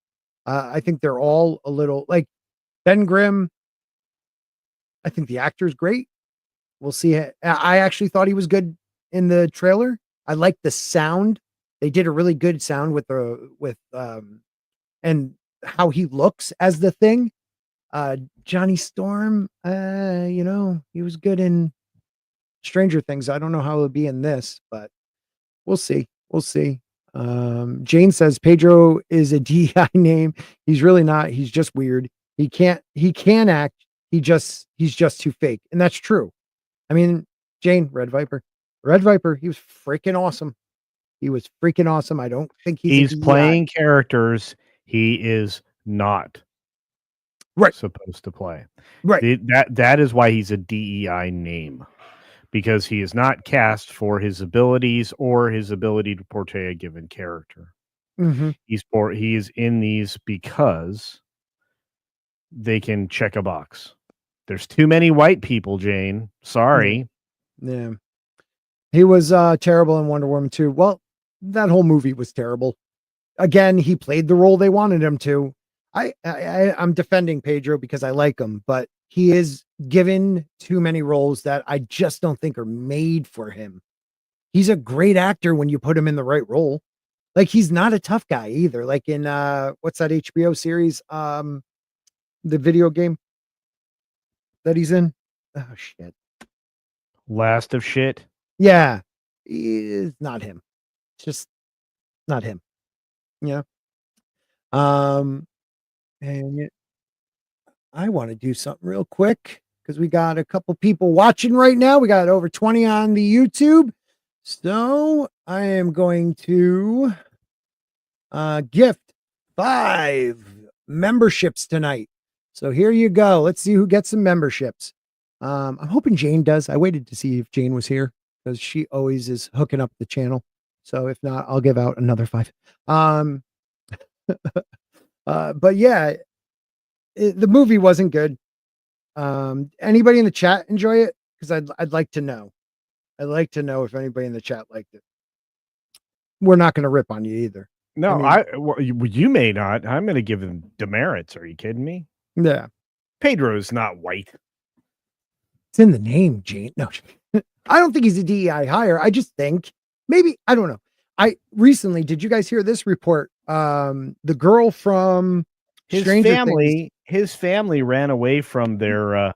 I think they're all a little like Ben Grimm. I think the actor's great. We'll see. I actually thought he was good in the trailer. I like the sound. They did a really good sound with and how he looks as the Thing. Johnny Storm, he was good in Stranger Things. I don't know how it'll be in this, but we'll see. We'll see. Jane says Pedro is a DI name. He's really not. He's just weird. He can act. He's just too fake. And that's true. I mean, Jane, Red Viper, he was freaking awesome. He was freaking awesome. I don't think he's playing characters he is not supposed to play. Right. That is why he's a DEI name, because he is not cast for his abilities or his ability to portray a given character. Mm-hmm. He is in these because they can check a box. There's too many white people, Jane. Sorry. Yeah. He was terrible in Wonder Woman 2. Well, that whole movie was terrible. Again, he played the role they wanted him to. I'm defending Pedro because I like him, but he is given too many roles that I just don't think are made for him. He's a great actor when you put him in the right role. Like, he's not a tough guy either. Like in what's that HBO series? The video game that he's in. Oh shit. Last of shit. Yeah. It's not him. It's just not him. Yeah. And I want to do something real quick because we got a couple people watching right now. We got over 20 on the YouTube. So I am going to gift 5 memberships tonight. So here you go. Let's see who gets some memberships. I'm hoping Jane does. I waited to see if Jane was here because she always is hooking up the channel. So if not, I'll give out another 5. But yeah, the movie wasn't good. Anybody in the chat enjoy it? Because I'd like to know. I'd like to know if anybody in the chat liked it. We're not going to rip on you either. No, you may not. I'm going to give him demerits. Are you kidding me? Yeah. Pedro's not white. It's in the name, Jane. No, I don't think he's a DEI hire. I just think maybe, I don't know. Recently, did you guys hear this report? The girl from his family ran away from their,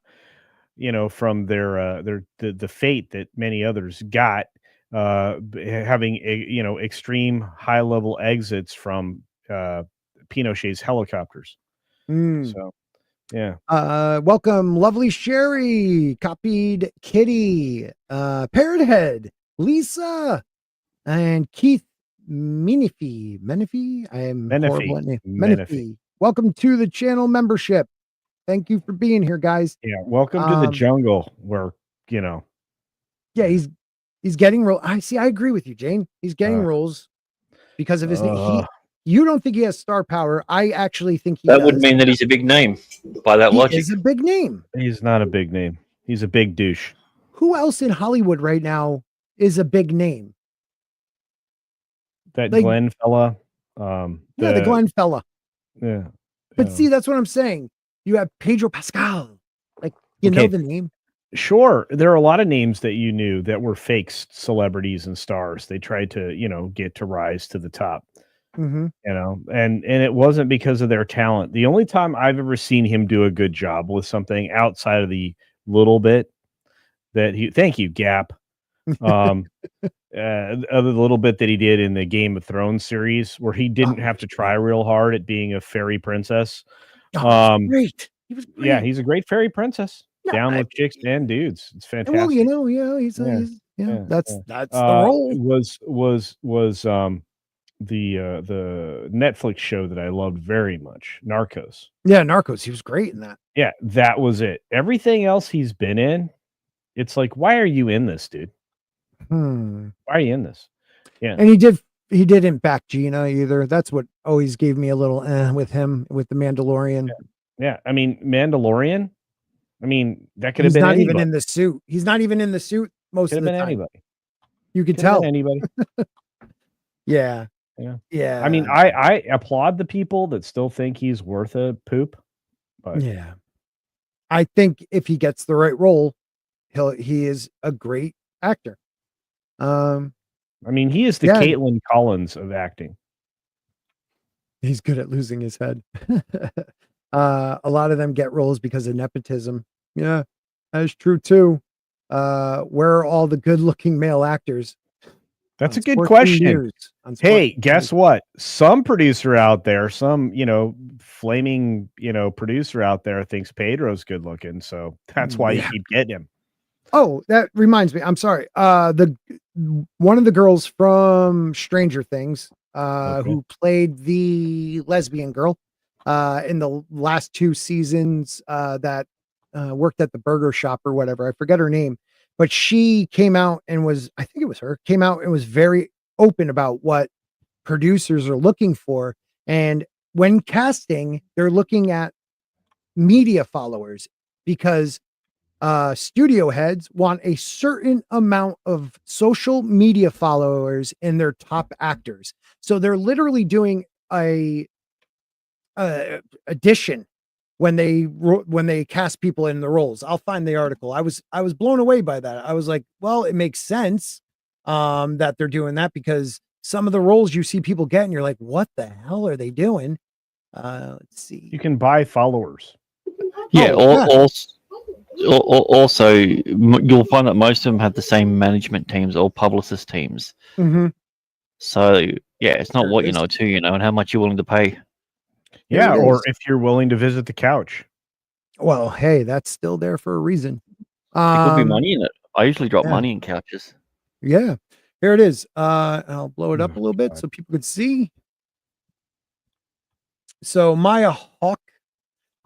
the fate that many others got, having extreme high level exits from Pinochet's helicopters. So Yeah. Welcome, lovely Sherry, copied Kitty, Parrot Head, Lisa, and Keith Menifee. I am horrible at name. Menifee. Welcome to the channel membership. Thank you for being here, guys. Yeah. Welcome to the jungle where, Yeah, he's getting roll. I agree with you, Jane. He's getting rolls because of his name. You don't think he has star power. I actually think he that does. would mean that he's a big name by that logic. He's a big name. He's not a big name. He's a big douche. Who else in Hollywood right now is a big name? That Glenn fella. The Glenn fella. Yeah. But see, that's what I'm saying. You have Pedro Pascal. Like, you know the name. Sure. There are a lot of names that you knew that were fake celebrities and stars. They tried to, get to rise to the top. Mm-hmm. And it wasn't because of their talent. The only time I've ever seen him do a good job with something outside of the little bit that thank you, Gap. Other little bit that he did in the Game of Thrones series where he didn't have to try real hard at being a fairy princess. Great. He was great. Yeah, he's a great fairy princess. Down with chicks and dudes. It's fantastic. Well, he's that's the role. Was the Netflix show that I loved very much, Narcos. Yeah, Narcos. He was great in that. Yeah, that was it. Everything else he's been in, it's like, why are you in this, dude? Why are you in this? Yeah. And he didn't back Gina either. That's what always gave me a little with him with the Mandalorian. Yeah. I mean, Mandalorian. I mean, that could have been not anybody. Even in the suit. He's not even in the suit most of the time. Anybody. You could tell anybody. Yeah. I mean, I applaud the people that still think he's worth a poop. But yeah, I think if he gets the right role, he is a great actor. I mean, he is the Caitlin Collins of acting. He's good at losing his head. A lot of them get roles because of nepotism. Yeah, that's true too. Where are all the good-looking male actors? That's a good question. Hey, guess what? Some producer out there, some, flaming, producer out there thinks Pedro's good looking. So that's why you keep getting him. Oh, that reminds me. I'm sorry. One of the girls from Stranger Things, who played the lesbian girl, in the last 2 seasons, that worked at the burger shop or whatever. I forget her name. But she came out and came out and was very open about what producers are looking for. And when casting, they're looking at media followers because studio heads want a certain amount of social media followers in their top actors. So they're literally doing a addition when they cast people in the roles. I'll find the article. I was blown away by that. I was like, well, it makes sense that they're doing that because some of the roles you see people get and you're like, what the hell are they doing? Let's see. You can buy followers. Yeah. Also, you'll find that most of them have the same management teams or publicist teams. Mm-hmm. So yeah, it's not what you know, too, and how much you're willing to pay. Yeah, or if you're willing to visit the couch. Well, hey, that's still there for a reason. There could be money in it. I usually drop money in couches. Yeah, here it is. I'll blow it up a little bit so people could see. So Maya Hawke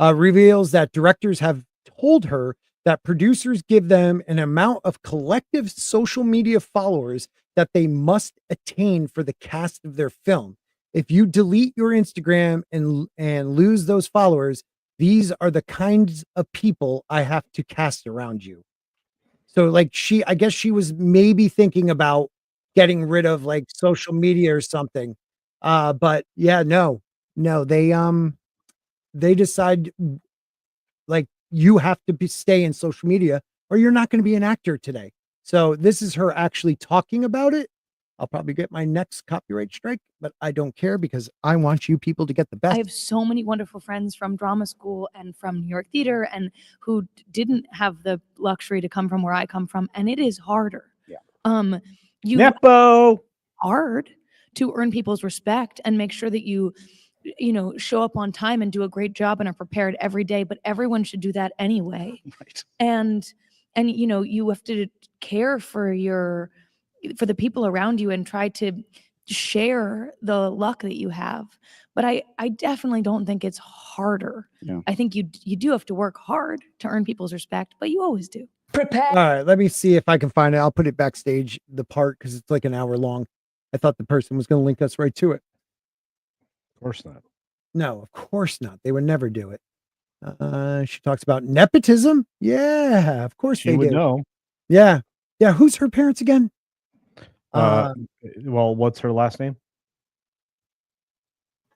reveals that directors have told her that producers give them an amount of collective social media followers that they must attain for the cast of their film. If you delete your Instagram and lose those followers, these are the kinds of people I have to cast around you. So like I guess she was maybe thinking about getting rid of like social media or something. But yeah, no, they decide like you have to stay in social media or you're not going to be an actor today. So this is her actually talking about it. I'll probably get my next copyright strike, but I don't care because I want you people to get the best. I have so many wonderful friends from drama school and from New York theater and who didn't have the luxury to come from where I come from. And it is harder. Yeah. You Nepo hard to earn people's respect and make sure that you show up on time and do a great job and are prepared every day, but everyone should do that anyway. Right. And you have to care for the people around you and try to share the luck that you have. But I definitely don't think it's harder. Yeah. I think you do have to work hard to earn people's respect, but you always do. All right, let me see if I can find it. I'll put it backstage, the part, because it's like an hour long. I thought the person was going to link us right to it. Of course not. No, of course not. They would never do it. She talks about nepotism. Yeah, of course She they would do. know. Yeah. Yeah. Who's her parents again? Well, what's her last name?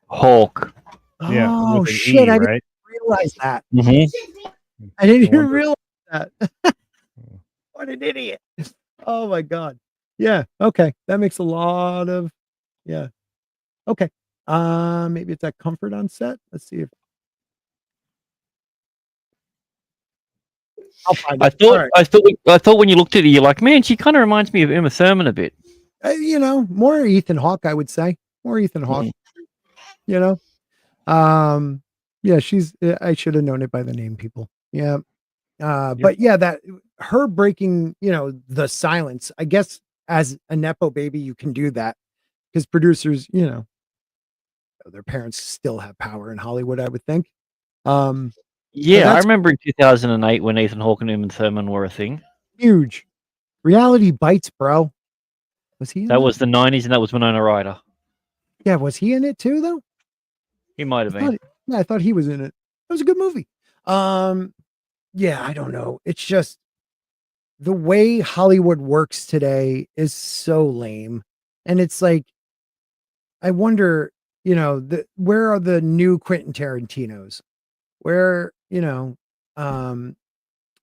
Hawk. Yeah. Oh, with an shit. E, I right? didn't realize that. Mm-hmm. I didn't even wonder. realize that. What an idiot. Oh, my God. Yeah. Okay. That makes a lot of, yeah. Okay. Maybe it's that comfort on set. Let's see if I'll find it. All right. I thought when you looked at it, you're like, man, she kind of reminds me of Uma Thurman a bit. More Ethan Hawke, I would say. More Ethan Hawke. Yeah, I should have known it by the name, people. Yeah. But yeah, that her breaking, the silence, I guess as a Nepo baby, you can do that because producers, their parents still have power in Hollywood, I would think. Yeah, I remember in 2008 when Ethan Hawke and Uma Thurman were a thing. Huge. Reality bites, bro. Was he in That was the 90s, and that was Winona Ryder. Yeah, was he in it too, though? He might have been. I thought he was in it. It was a good movie. Yeah, I don't know. It's just the way Hollywood works today is so lame. And it's like, I wonder, where are the new Quentin Tarantinos? Where,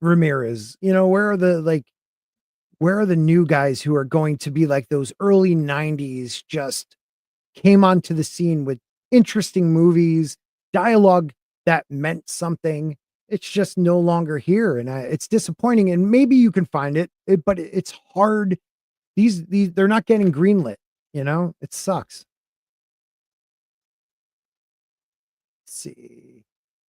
Ramirez, where are the new guys who are going to be like those early 90s just came onto the scene with interesting movies, dialogue that meant something. It's just no longer here. And it's disappointing. And maybe you can find it, but it's hard. These they're not getting greenlit, it sucks. Let's see.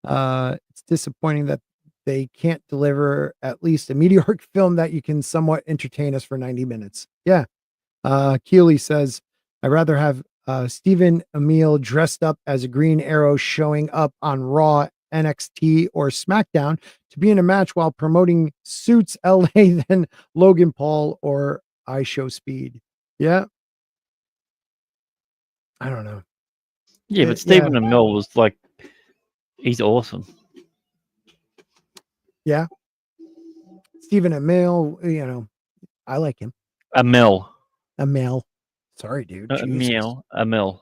It's disappointing that they can't deliver at least a mediocre film that you can somewhat entertain us for 90 minutes. Yeah. Keeley says, I'd rather have Stephen Amell dressed up as a Green Arrow showing up on Raw, NXT, or SmackDown to be in a match while promoting Suits LA than Logan Paul or I Show Speed. Yeah. I don't know. Yeah, but Stephen Amell was like, he's awesome. Yeah. Stephen Amell, I like him. Amell. Sorry, dude. Amell.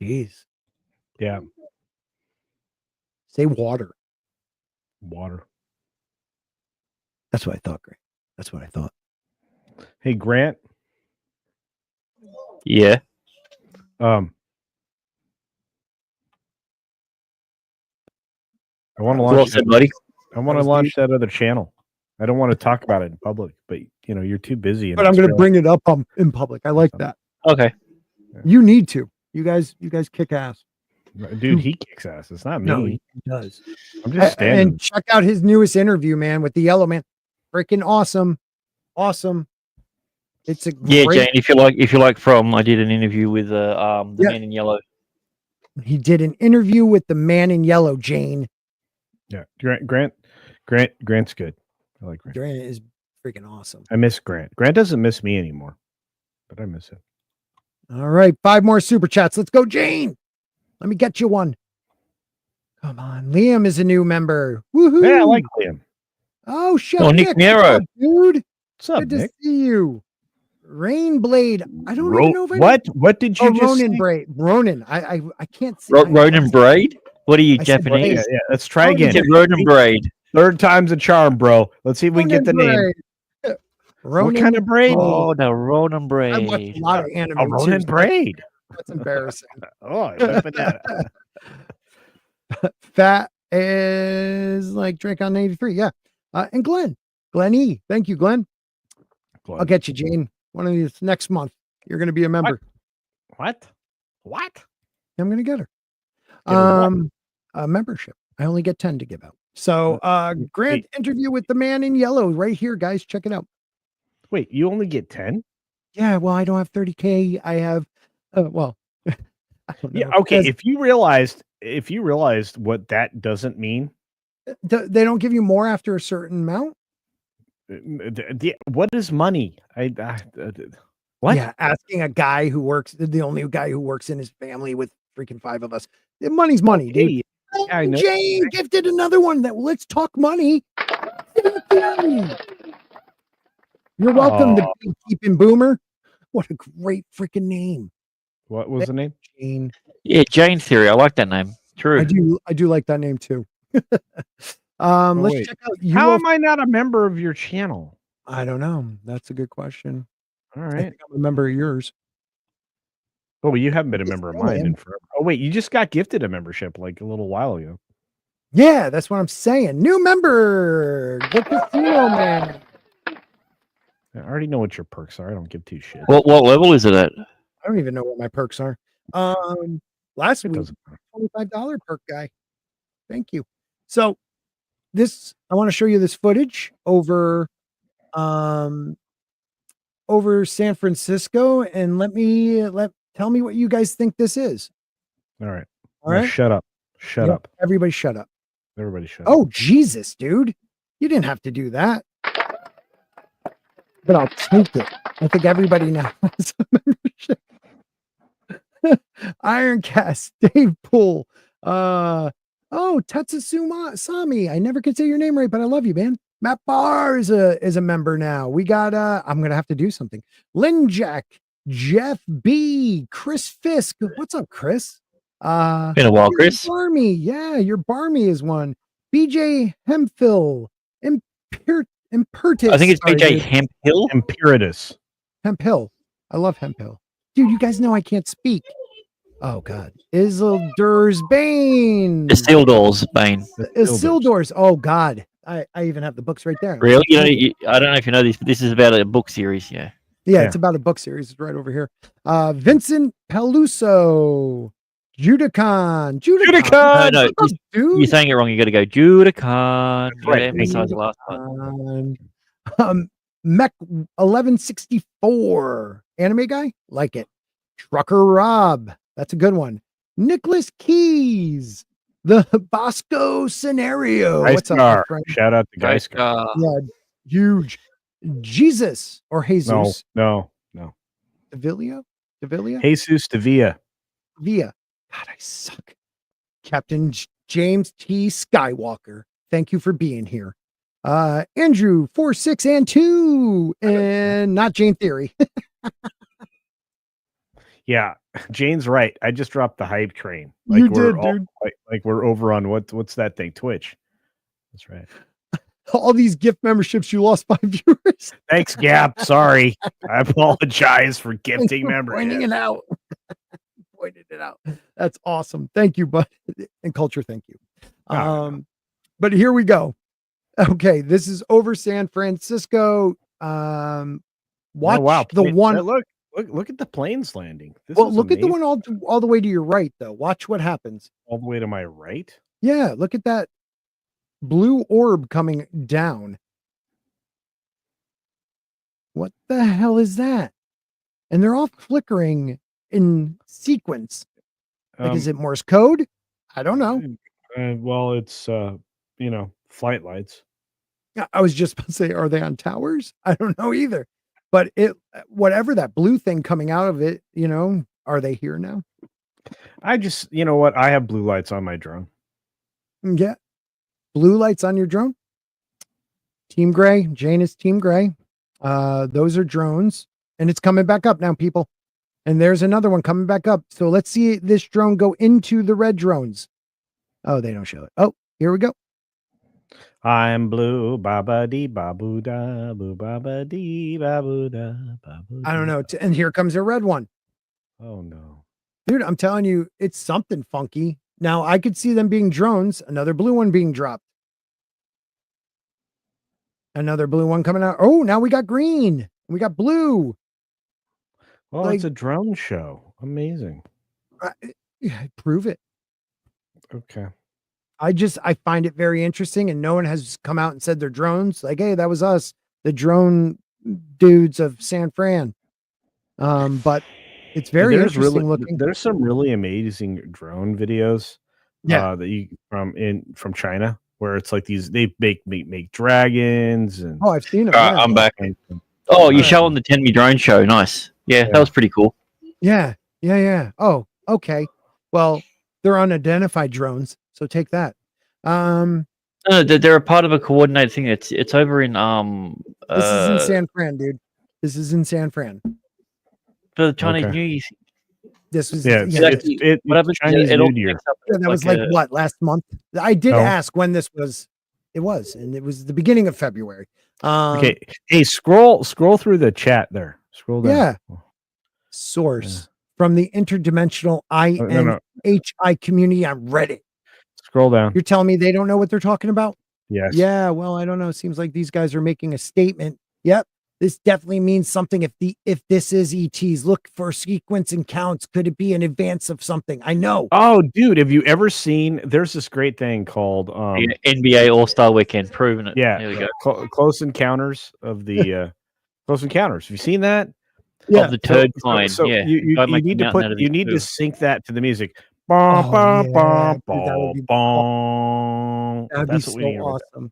Jeez. Yeah. Say water. That's what I thought, Grant. That's what I thought. Hey, Grant. Yeah. I want to launch. Buddy. I want to launch that other channel. I don't want to talk about it in public, but you're too busy. But I'm going to bring it up in public. I like that. Okay. You need to. You guys kick ass. Dude, he kicks ass. It's not me. No, he does. I'm just standing. And check out his newest interview, man, with the Yellow Man. Freaking awesome. It's a great... Jane. If you like From, I did an interview with the Man in Yellow. He did an interview with the Man in Yellow, Jane. Yeah, Grant's good. I like Grant. Grant is freaking awesome. I miss Grant. Grant doesn't miss me anymore, but I miss him. All right, 5 more super chats. Let's go, Jane. Let me get you one. Come on, Liam is a new member. Woohoo! Yeah, I like Liam. Oh shit! Oh, Nick Nero, dude. What's up, Good Nick? to see you. Rainblade. I don't even know if What did you just Ronin say? Braid. Ronin. I can't see. Ronin Braid. What are you, I said Japanese? Yeah. Let's try again. Ronin Braid. Third time's a charm, bro. Let's see if we can get the name. Ronin, what kind of braid? Oh, the Ronin Braid. I watch a lot of anime. A Ronin braid. That's embarrassing. Oh, I banana. Fat is like Drake on 83. Yeah. And Glenn E. Thank you, Glenn. I'll get you, Gene. One of these next month. You're going to be a member. What? I'm going to get her. A membership. I only get 10 to give out. So Grant interview with the man in yellow right here, guys. Check it out. Wait, you only get 10? Yeah, well, I don't have 30K. I have well, I don't know. Yeah, okay. If you realized what that doesn't mean, they don't give you more after a certain amount. What is money? What? Yeah, asking a guy who works, the only guy who works in his family with freaking 5 of us. Money's money, dude. Yeah, I know. Jane gifted another one. That let's talk money. You're welcome, the Beekeeping Boomer. What a great freaking name. What was the name? Jane. Yeah, Jane Theory. I like that name. True. I do like that name too. Let's check out. How am I not a member of your channel? I don't know. That's a good question. All I right. think I'm a member of yours. Oh, you haven't been a member of mine in forever. Oh, wait, you just got gifted a membership like a little while ago. Yeah, that's what I'm saying. New member, the Casino Man. I already know what your perks are. I don't give two shits. What level is it at? I don't even know what my perks are. Last week, $25 perk guy. Thank you. So this, I want to show you this footage over San Francisco, and tell me what you guys think this is. All right. All right. Shut up. Shut up. Everybody shut up. Everybody shut up. Oh, Jesus, dude. You didn't have to do that. But I'll take it. I think everybody now has a membership. Ironcast, Dave Poole. Tatsusuma Sami. I never could say your name right, but I love you, man. Matt Barr is a member now. We got I'm gonna have to do something. Lynn Jack, Jeff B, Chris Fisk. What's up, Chris? Been a while, Chris. Barmy. Yeah, your Barmy is one. BJ Hemphill. Impertus. I think it's BJ Hemphill. Imperatus. Hemphill. I love Hemphill. Dude, you guys know I can't speak. Oh God. Isildur's Bane. Isildur's Bane. Isildur's. Oh God. I even have the books right there. Really? I don't know if you know this, but this is about a book series. Yeah. Yeah, it's about a book series. It's right over here. Vincent Peluso. Judicon. No, you're saying it wrong. You got to go Judicon. Right. Emphasize the last one. Mech 1164. Anime guy? Like it. Trucker Rob. That's a good one. Nicholas Keys. The Bosco Scenario. What's up, my friend? Shout out to Geiscar. Yeah, huge. Jesus or Jesus. No. Devillia? Jesus Devilla. Via. God, I suck. Captain James T. Skywalker. Thank you for being here. Andrew 4, 6, and 2. And not Jane Theory. Yeah, Jane's right. I just dropped the hype train. You did, dude. Like we're over on what's that thing? Twitch. That's right. All these gift memberships, you lost 5 viewers. Thanks, Gap. Sorry. I apologize for gifting memberships. Pointing it out. Pointed it out. That's awesome. Thank you, bud. And Culture, thank you. But here we go. Okay, this is over San Watch the one. Look at the planes landing. Look at the one all the way to your right, though. Watch what happens. All the way to my right? Yeah, look at that blue orb coming down. What the hell is that? And they're all flickering in sequence. Like, is it Morse code? I don't know. Well, it's flight lights. I was just about to say, are they on towers? I don't know either. But whatever that blue thing coming out of it, are they here now? I just, you know what? I have blue lights on my drone. Yeah. Blue lights on your drone. Team Gray. Jane is Team Gray. Those are drones. And it's coming back up now, people. And there's another one coming back up. So let's see this drone go into the red drones. Oh, they don't show it. Oh, here we go. I'm blue, baba dee babu da, boo baba dee babu da, babu. I don't know. And here comes a red one. Oh no, dude! I'm telling you, it's something funky. Now I could see them being drones. Another blue one being dropped. Another blue one coming out. Oh, now we got green. We got blue. Well, it's a drone show. Amazing. Yeah, prove it. Okay. I find it very interesting, and no one has come out and said they're drones. Like, hey, that was us, the drone dudes of San Fran. But it's very interesting looking. There's some really amazing drone videos. Yeah. That you from China, where it's like they make dragons and. Oh, I've seen them. All right, I'm back. Oh, you're showing the 10 Me drone show. Nice. Yeah, that was pretty cool. Yeah. Oh, okay. Well, they're unidentified drones, so take that. No, they're a part of a coordinated thing. It's over in This is in San Fran, dude. This is in San Fran. For the Chinese New Year. This was Chinese New Year. That was like what, last month? I did ask when this was. It was, and it was the beginning of February. Okay. Hey, scroll through the chat there. Scroll down. Yeah. Source from the interdimensional INHI community on Reddit. Scroll down. You're telling me they don't know what they're talking about? Yes. Yeah. Well, I don't know. It seems like these guys are making a statement. Yep. This definitely means something. If this is ETs, look for sequence and counts. Could it be an advance of something? I know. Oh, dude, have you ever seen? There's this great thing called NBA All-Star Weekend, proving it. Yeah, there we go. Close Encounters of the Close Encounters. Have you seen that? Yeah. Of the turd kind. So yeah, you need to put. You need to sync that to the music. That's what we need. Awesome.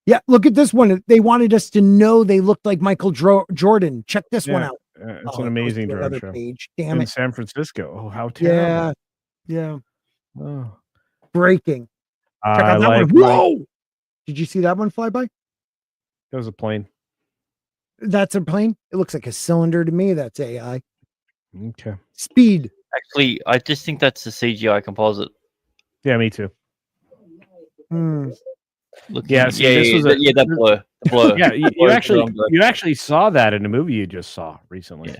Yeah, look at this one. They wanted us to know they looked like Michael Jordan. Check this one out. It's an amazing drone show. Page. Damn in it. San Francisco. Oh, how terrible. Yeah. Oh. Breaking. Check out that one. Whoa! Did you see that one fly by? That was a plane. That's a plane? It looks like a cylinder to me. That's AI. Okay. Speed. Actually, I just think that's a CGI composite. Yeah, me too. This was that blur. The blur. Yeah, you actually saw that in a movie you just saw recently.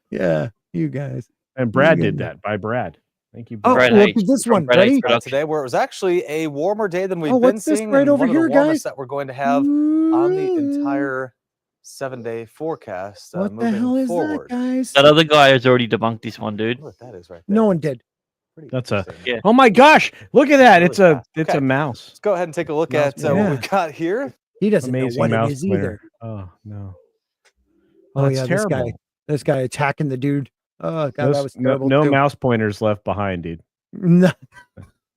Yeah, you guys. And Brad did that by Brad. Thank you, Brad. Brad Look at this one. Ready? Today, where it was actually a warmer day than we've been what's this seeing. right over one here, of the warmest guys? that we're going to have on the entire 7-day forecast. What the hell is forward. that, guys? That other guy has already debunked this one, dude. Look what that is right there. No one did. That's a. Oh my gosh! Look at that! It's a mouse. Let's go ahead and take a look at what we've got here. He doesn't know what mouse it is player. either. Oh no! Oh that's yeah, terrible. This guy attacking the dude. Oh god, that was terrible. No mouse pointers left behind, dude. No.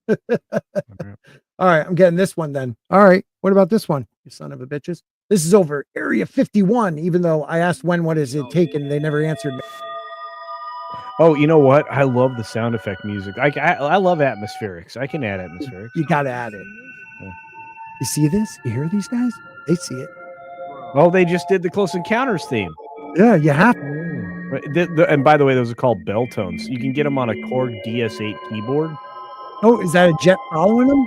All right, I'm getting this one then. All right, what about this one? You son of a bitches. This is over Area 51. Even though I asked what is it taken, they never answered me. Oh, you know what? I love the sound effect music. I love atmospherics. I can add atmospherics. You gotta add it. Yeah. You see this? You hear these guys? They see it. Oh, they just did the Close Encounters theme. Yeah, you have to. And by the way, those are called bell tones. You can get them on a Korg DS8 keyboard. Oh, is that a jet following them?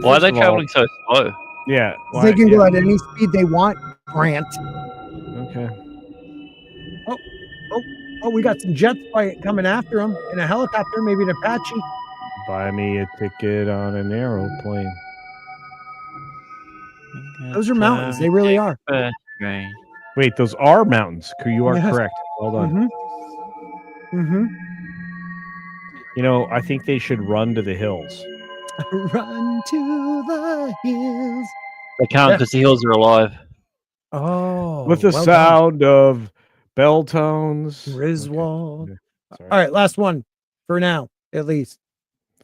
Why are they traveling so slow? Yeah, they can go at any speed they want. Grant. Okay. Oh, we got some jets coming after them in a helicopter, maybe an Apache. Buy me a ticket on an aeroplane. Those are mountains. They really are. Wait, those are mountains. You are correct. Well done. You know, I think they should run to the hills. Run to the hills. They can't because the hills are alive. Oh, with the sound of bell tones. Griswold. Okay. All right, last one for now, at least.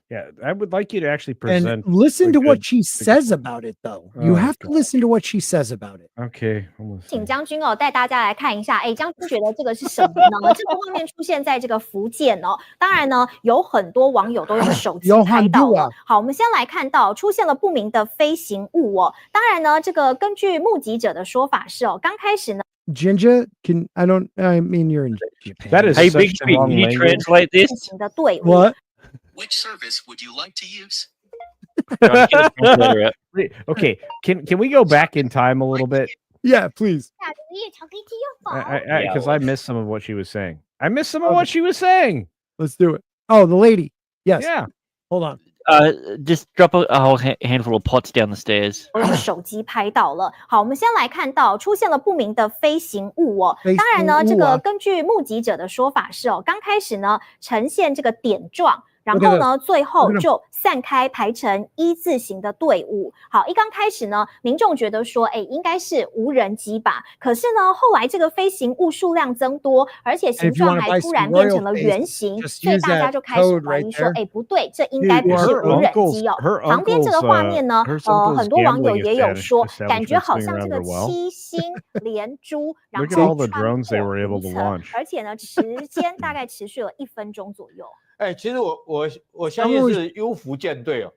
Yeah, I would like you to actually present. And listen to what she says about it, though. You have to listen to what she says about it. Okay. 请将军带大家来看一下，将军觉得这个是什么呢？这个画面出现在这个福建哦，当然呢，有很多网友都用手机拍到了。好，我们先来看到出现了不明的飞行物哦。当然呢，这个根据目击者的说法是刚开始呢。Ginger, I mean you're in Japan. That is hey, Big Tree, can you translate this? What? Which service would you like to use? Okay, can we go back in time a little bit? Yeah, please. Because I missed some of what she was saying. Let's do it. Oh, the lady. Yes. Yeah. Hold on. Just drop a whole handful of pots down the stairs. 用手机拍到了。好，我们先来看到出现了不明的飞行物哦。当然呢，这个根据目击者的说法是哦，刚开始呢呈现这个点状。然后呢，最后就散开排成一字形的队伍。好，一刚开始呢，民众觉得说，哎，应该是无人机吧。可是呢，后来这个飞行物数量增多，而且形状还突然变成了圆形，所以大家就开始怀疑说，哎，不对，这应该不是无人机哦。旁边这个画面呢，很多网友也有说，感觉好像这个七星连珠，然后穿过云层，而且呢，时间大概持续了1分钟左右。哎，其实我相信是优福舰队哦。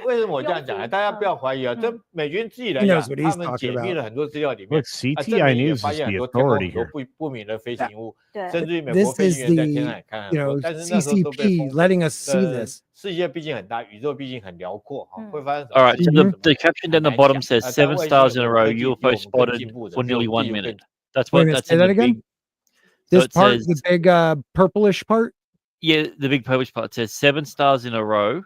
为什么我这样讲呢？大家不要怀疑啊，这美军自己来讲，他们解密了很多资料里面，CTI News 发现很多天空很多不明的飞行物，甚至于美国飞行员在天上也看很多，但是那时候都被letting us see this。世界毕竟很大，宇宙毕竟很辽阔，会发生什么 ？All right, so the caption down the bottom says 7 stars in a row, UFO spotted for nearly 1 minute. That's what. That's say that again. This part, the big purplish part. Yeah, the big purplish part says 7 stars in a row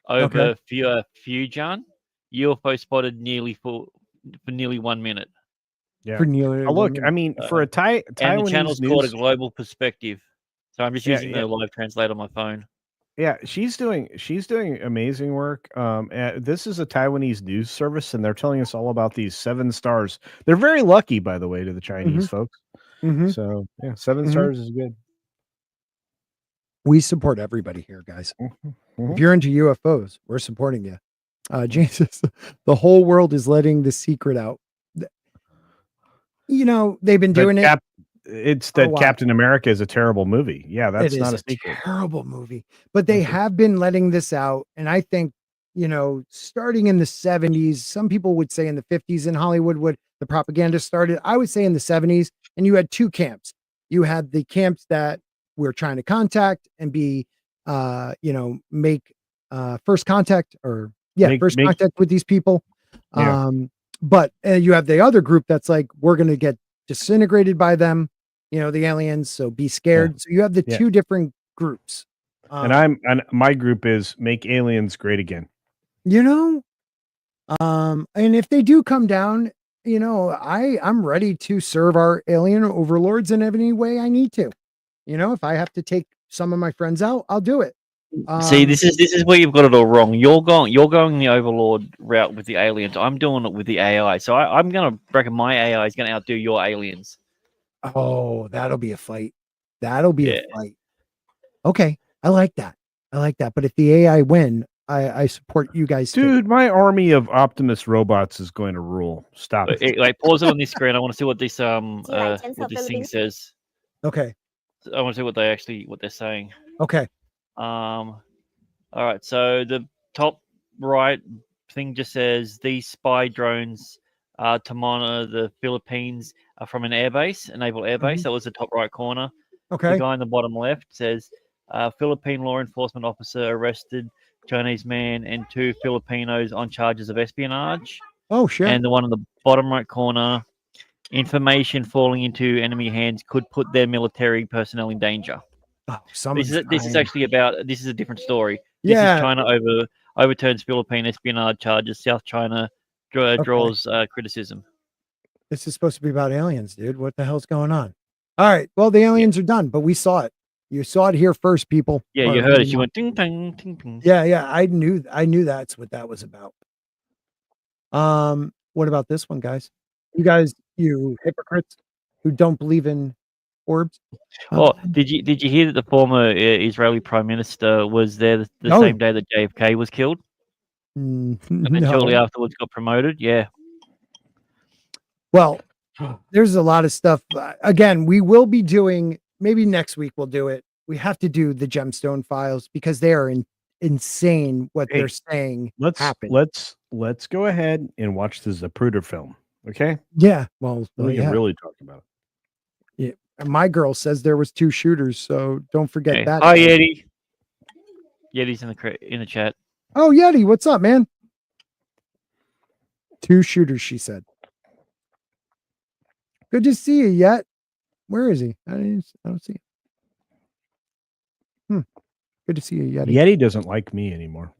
over Fujian. UFO spotted for nearly 1 minute. Yeah. For nearly look, I mean, for a Taiwanese and the channel's called A news... Global Perspective. So I'm just using the live translate on my phone. Yeah, she's doing amazing work. This is a Taiwanese news service, and they're telling us all about these 7 stars. They're very lucky, by the way, to the Chinese folks. So yeah, 7 stars is good. We support everybody here, guys. If you're into UFOs, we're supporting you. Jesus, the whole world is letting the secret out. You know, they've been doing it. It's that Captain America is a terrible movie. Yeah, that's not a secret. Terrible movie. But they have been letting this out. And I think, you know, starting in the 70s, some people would say in the 50s in Hollywood, the propaganda started. I would say in the 70s, and you had 2 camps. You had the camps that we're trying to contact and be, you know, make first contact or first contact with these people. Yeah. But you have the other group that's like, we're going to get disintegrated by them, you know, the aliens. So be scared. So you have the 2 different groups. And my group is make aliens great again. You know, and if they do come down, you know, I'm ready to serve our alien overlords in any way I need to. You know, if I have to take some of my friends out, I'll do it. See, this is where you've got it all wrong. You're going the overlord route with the aliens. I'm doing it with the AI. So I'm gonna reckon my AI is gonna outdo your aliens. Oh, that'll be a fight. That'll be a fight. Okay, I like that. But if the AI win, I support you guys. Dude, my army of Optimus robots is going to rule. Stop it. Like pause it on this screen. I want to see what this what this thing says. Okay. I want to see what they're saying. Okay. All right. So the top right thing just says these spy drones to monitor the Philippines from an airbase, a naval airbase. That was the top right corner. Okay. The guy in the bottom left says Philippine law enforcement officer arrested Chinese man and 2 Filipinos on charges of espionage. Oh, shit. And the one in the bottom right corner, information falling into enemy hands could put their military personnel in danger. Oh, this is actually about. This is a different story. This is China overturns Philippine espionage charges. South China draws criticism. This is supposed to be about aliens, dude. What the hell's going on? All right. Well, the aliens are done, but we saw it. You saw it here first, people. Yeah, you heard it. She went ding ding ding ding. Yeah. I knew that's what that was about. What about this one, guys? You guys, you hypocrites who don't believe in orbs. Oh, did you hear that the former Israeli prime minister was there the same day that JFK was killed? And then shortly afterwards got promoted. Yeah. Well, there's a lot of stuff. Again, we will be doing, maybe next week we'll do it. We have to do the gemstone files because they are insane what they're saying. Let's go ahead and watch the Zapruder film. Okay. Yeah. Well, we can really talk about it. Yeah. My girl says there was 2 shooters, so don't forget that. Hi, Yeti. Yeti's in the chat. Oh, Yeti, what's up, man? 2 shooters, she said. Good to see you, Yet. Where is he? I don't see him. Good to see you, Yeti. Yeti doesn't like me anymore.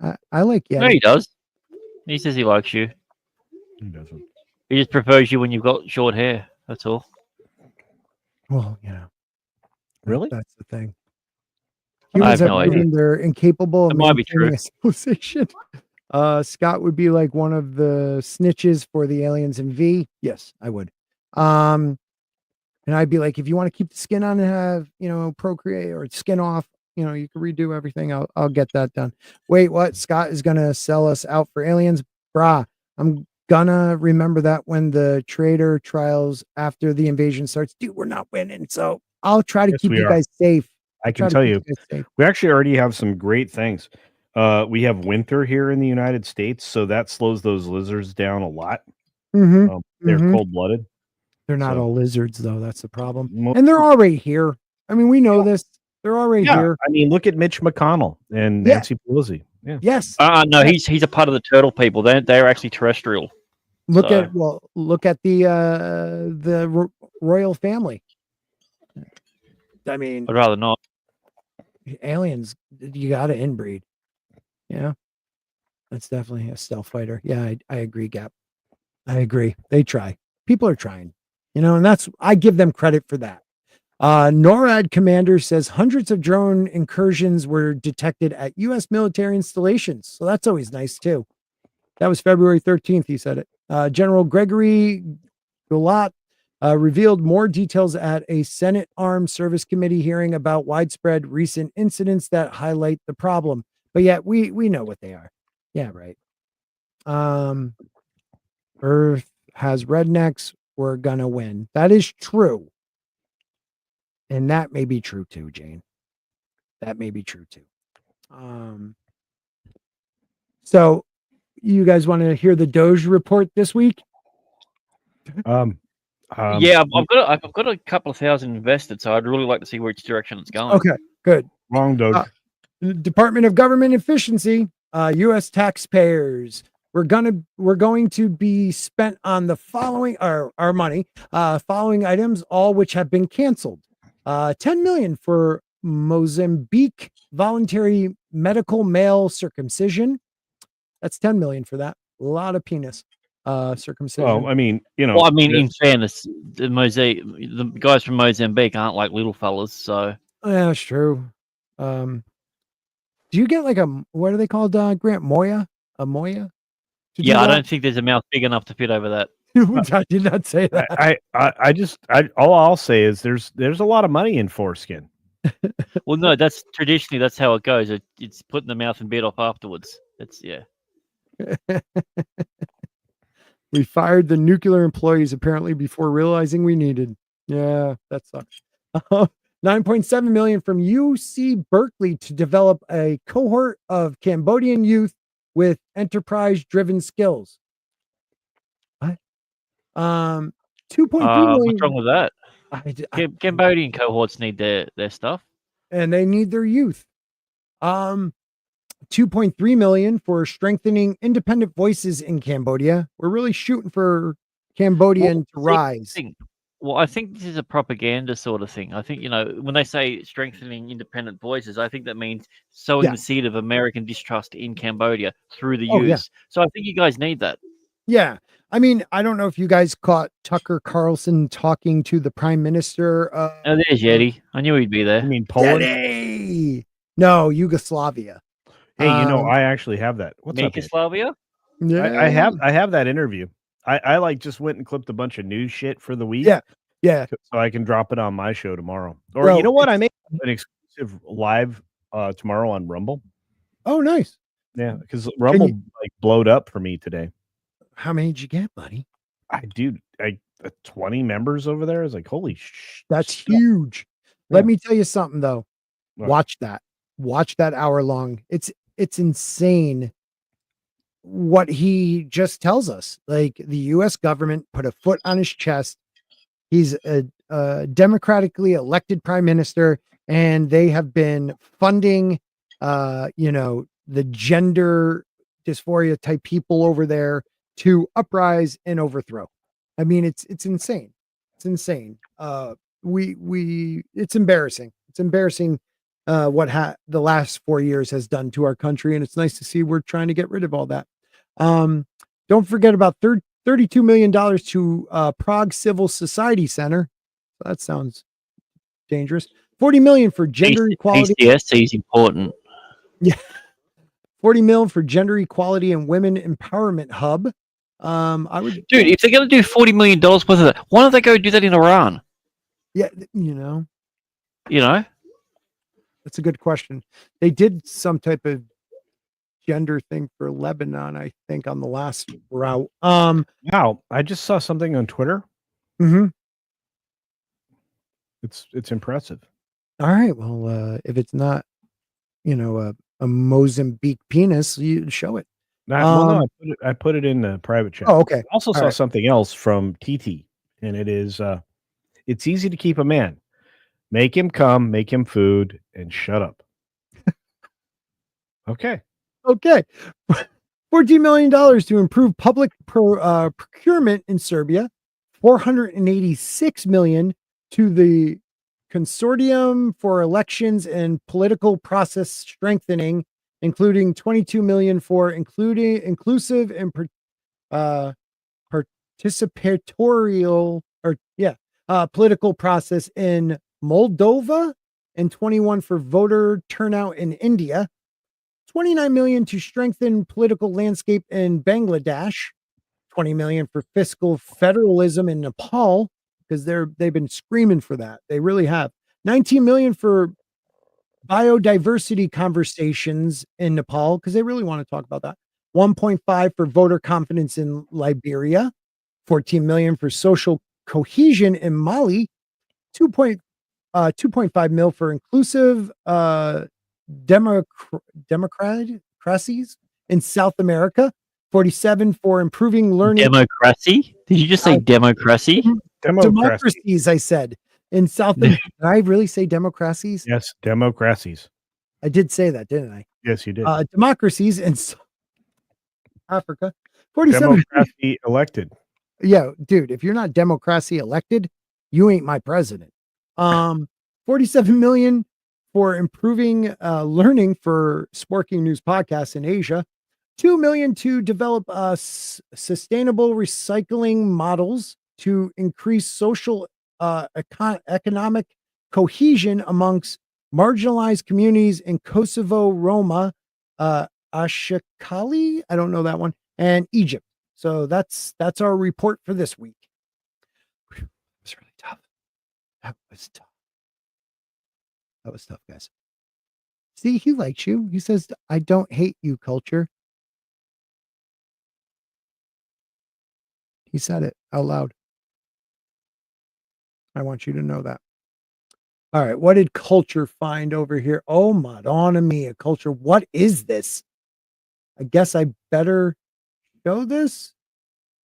I like No, Yeti. he does. He says he likes you. He doesn't. He just prefers you when you've got short hair. That's all. Well, yeah. Really? That's the thing. I Humans have have no proven idea. they're incapable of It might be true. maintaining a civilization. Scott would be like one of the snitches for the aliens in V. Yes, I would. And I'd be like, if you want to keep the skin on and have, procreate or skin off, you can redo everything. I'll get that done. Wait, what? Scott is gonna sell us out for aliens? Brah, I'm gonna remember that when the traitor trials after the invasion starts. Dude, we're not winning. So I'll try to Yes, keep we you are. guys safe. I can tell you, we actually already have some great things. We have winter here in the United States, so that slows those lizards down a lot. They're cold-blooded. They're not all lizards, though. That's the problem. Most And they're already here. I mean, we know this. They're already here. I mean, look at Mitch McConnell and Nancy Pelosi. Yeah. Yes. No, he's a part of the turtle people. They're actually terrestrial. Look at the royal family. I mean, I'd rather not. Aliens, you got to inbreed. Yeah, that's definitely a stealth fighter. Yeah, I agree, Gap. I agree. They try. People are trying, and I give them credit for that. NORAD commander says hundreds of drone incursions were detected at U.S. military installations. So that's always nice too. That was February 13th. He said it. General Gregory Gulat revealed more details at a Senate Armed Service Committee hearing about widespread recent incidents that highlight the problem. But yet we know what they are. Yeah, right. Earth has rednecks. We're gonna win. That is true. And that may be true too, Jane. That may be true too. So you guys want to hear the DOGE report this week? Yeah, I've got a couple of thousand invested, so I'd really like to see which direction it's going. Okay, good. Wrong DOGE. Department of Government Efficiency, U.S. taxpayers. We're going to be spent on the following our money, following items, all which have been canceled. 10 million for Mozambique voluntary medical male circumcision. That's 10 million for that. A lot of penis circumcision. Well, I mean, in fairness, the guys from Mozambique aren't like little fellas, so yeah, that's true. Do you get like what are they called, Grant? Moya? A Moya? Yeah, I don't think there's a mouth big enough to fit over that. I did not say that. All I'll say is there's a lot of money in foreskin. Well, no, that's how it goes. It's put in the mouth and bit off afterwards. We fired the nuclear employees apparently before realizing we needed. Yeah, that sucks. 9.7 million from UC Berkeley to develop a cohort of Cambodian youth with enterprise-driven skills. What? 2.3 million. What's wrong with that? Cambodian cohorts need their stuff, and they need their youth. 2.3 million for strengthening independent voices in Cambodia. We're really shooting for Cambodian to rise. Well, I think this is a propaganda sort of thing. I think, when they say strengthening independent voices, I think that means sowing the seed of American distrust in Cambodia through the youth. Yeah. So I think you guys need that. Yeah. I mean, I don't know if you guys caught Tucker Carlson talking to the prime minister. Oh, there's Yeti. I knew he'd be there. I mean, Poland? Yeti! No, Yugoslavia. Hey, I actually have that. What's up, Yugoslavia? Yeah. I have that interview. I like just went and clipped a bunch of news shit for the week. Yeah. So I can drop it on my show tomorrow. Or you know what? I made an exclusive live tomorrow on Rumble. Oh, nice. Yeah, because Rumble blowed up for me today. How many did you get, buddy? 20 members over there. I was like, holy shit. That's huge. Yeah. Let me tell you something though. Watch that hour long. It's insane what he just tells us. Like the US government put a foot on his chest. He's a democratically elected prime minister, and they have been funding the gender dysphoria type people over there to uprise and overthrow. I mean, it's insane. It's insane. It's embarrassing. It's embarrassing the last 4 years has done to our country, and it's nice to see we're trying to get rid of all that. Don't forget about $32 million to Prague Civil Society Center. That sounds dangerous. 40 million for gender equality. PCSC is important. Yeah. 40 mil for gender equality and women empowerment hub. Dude, if they're going to do $40 million worth of that, why don't they go do that in Iran? Yeah, you know, that's a good question. They did some type of gender thing for Lebanon, I think, on the last route. Now I just saw something on Twitter. Mm-hmm. It's impressive. All right. Well, if it's not, a Mozambique penis, you show it. No, I put it in the private chat. Oh, okay. I also saw something else from TT, and it is it's easy to keep a man. Make him come, make him food, and shut up. Okay. $14 million to improve public procurement in Serbia. $486 million to the Consortium for Elections and Political Process Strengthening, including $22 million for inclusive and participatorial political process in Moldova, and 21 for voter turnout in India. 29 million to strengthen political landscape in Bangladesh. 20 million for fiscal federalism in Nepal, because they've been screaming for that. They really have. 19 million for biodiversity conversations in Nepal, because they really want to talk about that. 1.5 for voter confidence in Liberia. 14 million for social cohesion in Mali. 2.5 mil for inclusive democracies in South America. 47 for improving learning. Democracy? Did you just say democracy? Democracies, I said. In South America. Did I really say democracies? Yes, democracies. I did say that, didn't I? Yes, you did. Democracies in Africa. 47. Democracy elected. Yeah, dude, if you're not democracy elected, you ain't my president. 47 million for improving learning for Sporking News podcasts in Asia. 2 million to develop sustainable recycling models to increase social economic cohesion amongst marginalized communities in Kosovo, Roma, Ashkali, I don't know that one, and Egypt. So that's our report for this week. It was really tough. That was tough, guys. See, he likes you. He says, I don't hate you, culture. He said it out loud. I want you to know that. All right. What did culture find over here? Oh, Madonna mia, culture. What is this? I guess I better show this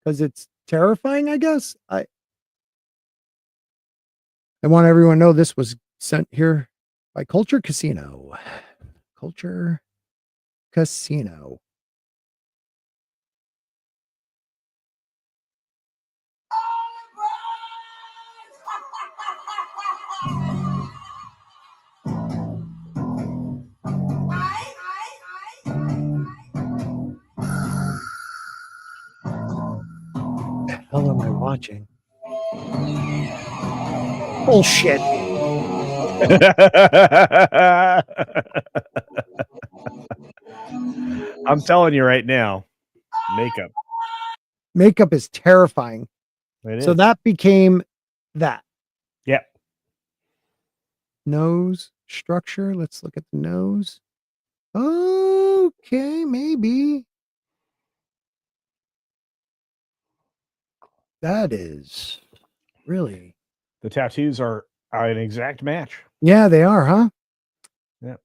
because it's terrifying, I guess. I want everyone to know this was sent here by Culture Casino. Culture Casino. What the hell am I watching? Bullshit. I'm telling you right now, makeup. Makeup is terrifying. So that became that. Yeah. Nose structure. Let's look at the nose. Okay, maybe. That is really. The tattoos are an exact match. Yeah, they are, huh? Yeah.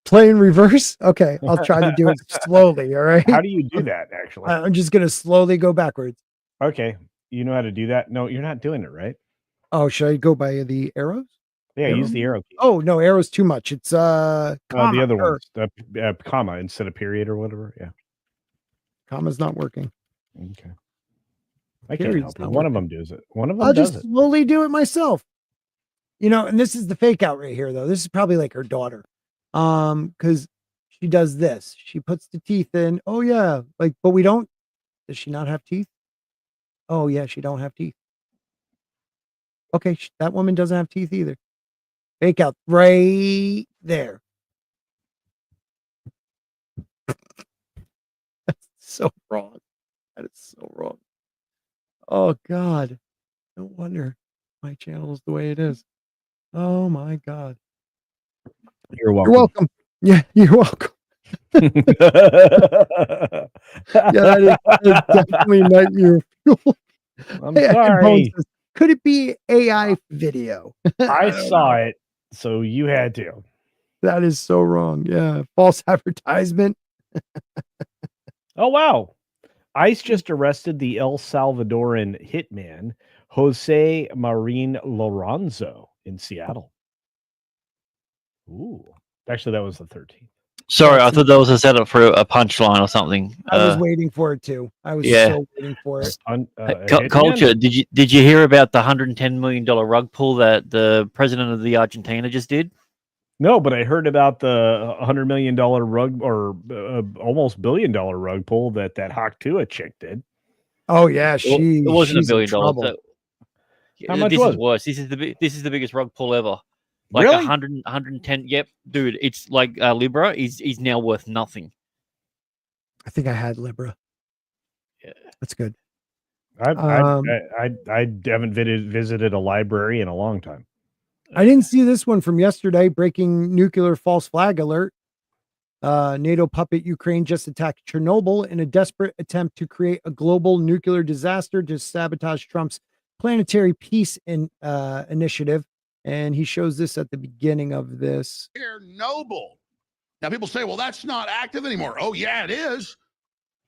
Play in reverse. Okay, I'll try to do it slowly. All right. How do you do that? Actually, I'm just gonna slowly go backwards. Okay, you know how to do that? No, you're not doing it right. Oh, should I go by the arrows? Yeah, use the arrow key. Oh no, arrows too much. It's the other one, the comma instead of period or whatever. Yeah, comma's not working. Okay, I can't help you. One of them does it. One of them I'll does just it. slowly do it myself. and this is the fake out right here, though. This is probably like her daughter. Because she does this. She puts the teeth in. Oh, yeah. Like, but we don't. Does she not have teeth? Oh, yeah, she don't have teeth. Okay, that woman doesn't have teeth either. Fake out right there. That's so wrong. That is so wrong. Oh, God. No wonder my channel is the way it is. Oh, my God. You're welcome. You're welcome. Yeah, you're welcome. Yeah, that is definitely nightmare fuel. I'm sorry. Says, could it be AI video? I saw it, so you had to. That is so wrong. Yeah, false advertisement. Oh, wow. ICE just arrested the El Salvadoran hitman, Jose Marin Lorenzo, in Seattle. Ooh. Actually, that was the 13th. Sorry, I thought that was a setup for a punchline or something. I was waiting for it too. I was so waiting for it. Culture. Did you hear about the $110 million rug pull that the president of the Argentina just did? No, but I heard about the $100 million rug or almost $1 billion rug pull that Hawk Tua chick did. Oh yeah, it wasn't $1 billion. So, how much this was is worse. This is the biggest rug pull ever. Like really? 110. Yep, dude. It's like Libra is now worth nothing. I think I had Libra. Yeah, that's good. I haven't visited a library in a long time. I didn't see this one from yesterday. Breaking nuclear false flag alert. NATO puppet Ukraine just attacked Chernobyl in a desperate attempt to create a global nuclear disaster to sabotage Trump's planetary peace initiative. And he shows this at the beginning of this. Chernobyl. Now people say, well, that's not active anymore. Oh, yeah, it is.